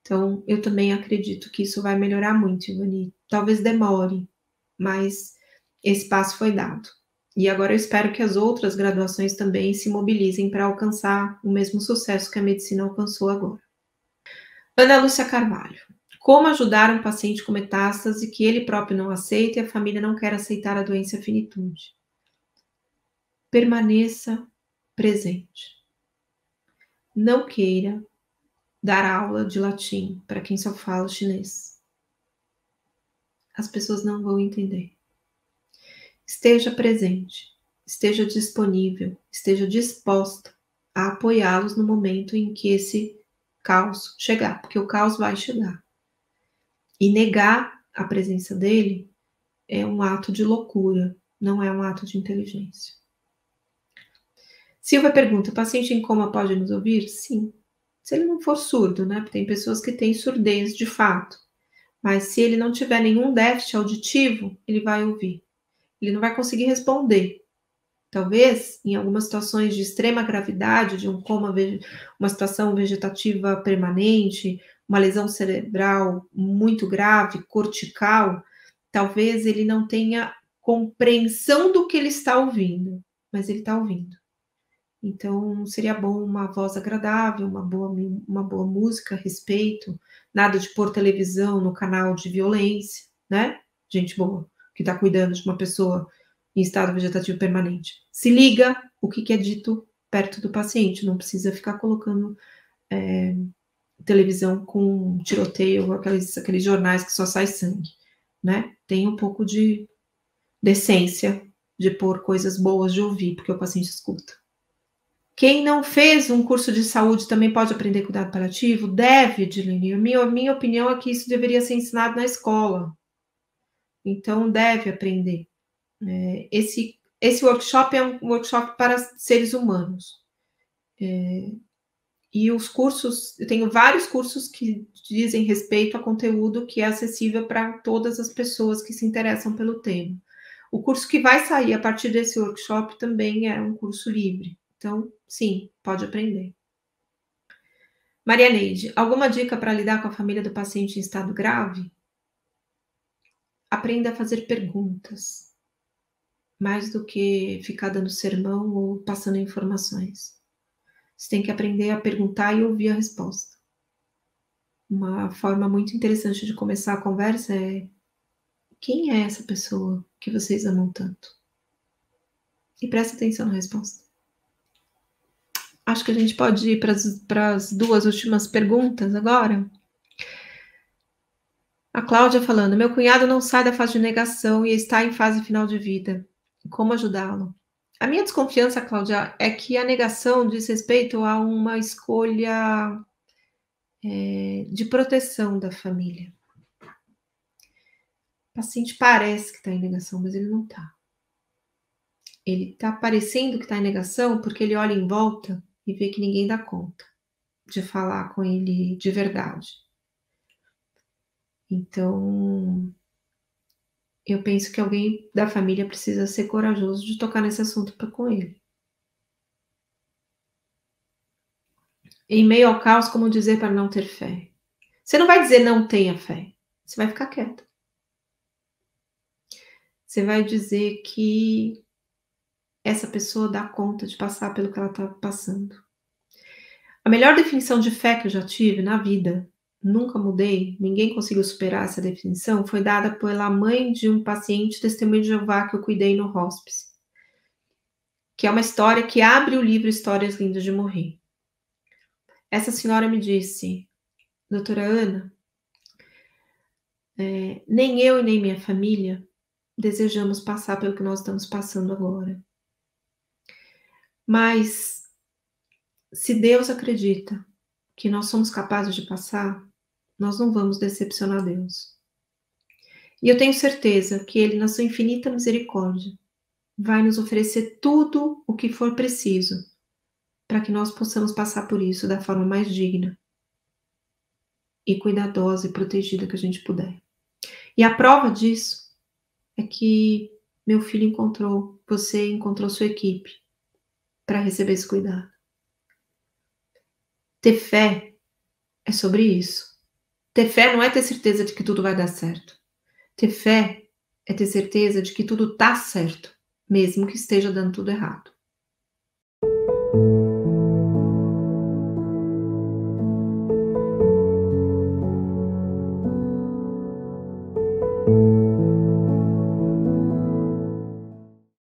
Então, eu também acredito que isso vai melhorar muito, Ivani. Talvez demore, mas esse passo foi dado. E agora eu espero que as outras graduações também se mobilizem para alcançar o mesmo sucesso que a medicina alcançou agora. Ana Lúcia Carvalho. Como ajudar um paciente com metástase que ele próprio não aceita e a família não quer aceitar a doença e a finitude? Permaneça presente. Não queira dar aula de latim para quem só fala chinês. As pessoas não vão entender. Esteja presente, esteja disponível, esteja disposta a apoiá-los no momento em que esse caos chegar, porque o caos vai chegar. E negar a presença dele, é um ato de loucura, não é um ato de inteligência. Silvia pergunta, o paciente em coma pode nos ouvir? Sim. Se ele não for surdo, né? Porque tem pessoas que têm surdez de fato. Mas se ele não tiver nenhum déficit auditivo, ele vai ouvir. Ele não vai conseguir responder. Talvez, em algumas situações de extrema gravidade, de um coma, uma situação vegetativa permanente, uma lesão cerebral muito grave, cortical, talvez ele não tenha compreensão do que ele está ouvindo, mas ele está ouvindo. Então, seria bom uma voz agradável, uma boa música, respeito, nada de pôr televisão no canal de violência, né? Gente boa, que está cuidando de uma pessoa em estado vegetativo permanente. Se liga o que é dito perto do paciente, não precisa ficar colocando televisão com tiroteio, aqueles jornais que só sai sangue, né? Tem um pouco de decência de pôr coisas boas de ouvir, porque o paciente escuta. Quem não fez um curso de saúde também pode aprender cuidado paliativo? Deve, Edilene. Minha opinião é que isso deveria ser ensinado na escola. Então, deve aprender. Esse workshop é um workshop para seres humanos. E os cursos, eu tenho vários cursos que dizem respeito a conteúdo que é acessível para todas as pessoas que se interessam pelo tema. O curso que vai sair a partir desse workshop também é um curso livre. Então, sim, pode aprender. Maria Neide, alguma dica para lidar com a família do paciente em estado grave? Aprenda a fazer perguntas, mais do que ficar dando sermão ou passando informações. Você tem que aprender a perguntar e ouvir a resposta. Uma forma muito interessante de começar a conversa é: quem é essa pessoa que vocês amam tanto? E presta atenção na resposta. Acho que a gente pode ir para as duas últimas perguntas agora. A Cláudia falando, meu cunhado não sai da fase de negação e está em fase final de vida. Como ajudá-lo? A minha desconfiança, Cláudia, é que a negação diz respeito a uma escolha de proteção da família. O paciente parece que está em negação, mas ele não está. Ele está parecendo que está em negação porque ele olha em volta e vê que ninguém dá conta de falar com ele de verdade. Então, eu penso que alguém da família precisa ser corajoso de tocar nesse assunto com ele. Em meio ao caos, como dizer para não ter fé? Você não vai dizer não tenha fé. Você vai ficar quieto. Você vai dizer que essa pessoa dá conta de passar pelo que ela está passando. A melhor definição de fé que eu já tive na vida, nunca mudei, ninguém conseguiu superar essa definição, foi dada pela mãe de um paciente testemunho de Jeová que eu cuidei no hospice. Que é uma história que abre o livro Histórias Lindas de Morrer. Essa senhora me disse, doutora Ana, nem eu e nem minha família desejamos passar pelo que nós estamos passando agora. Mas, se Deus acredita que nós somos capazes de passar, nós não vamos decepcionar Deus. E eu tenho certeza que Ele, na sua infinita misericórdia, vai nos oferecer tudo o que for preciso para que nós possamos passar por isso da forma mais digna e cuidadosa e protegida que a gente puder. E a prova disso é que meu filho você encontrou sua equipe para receber esse cuidado. Ter fé é sobre isso. Ter fé não é ter certeza de que tudo vai dar certo. Ter fé é ter certeza de que tudo tá certo, mesmo que esteja dando tudo errado.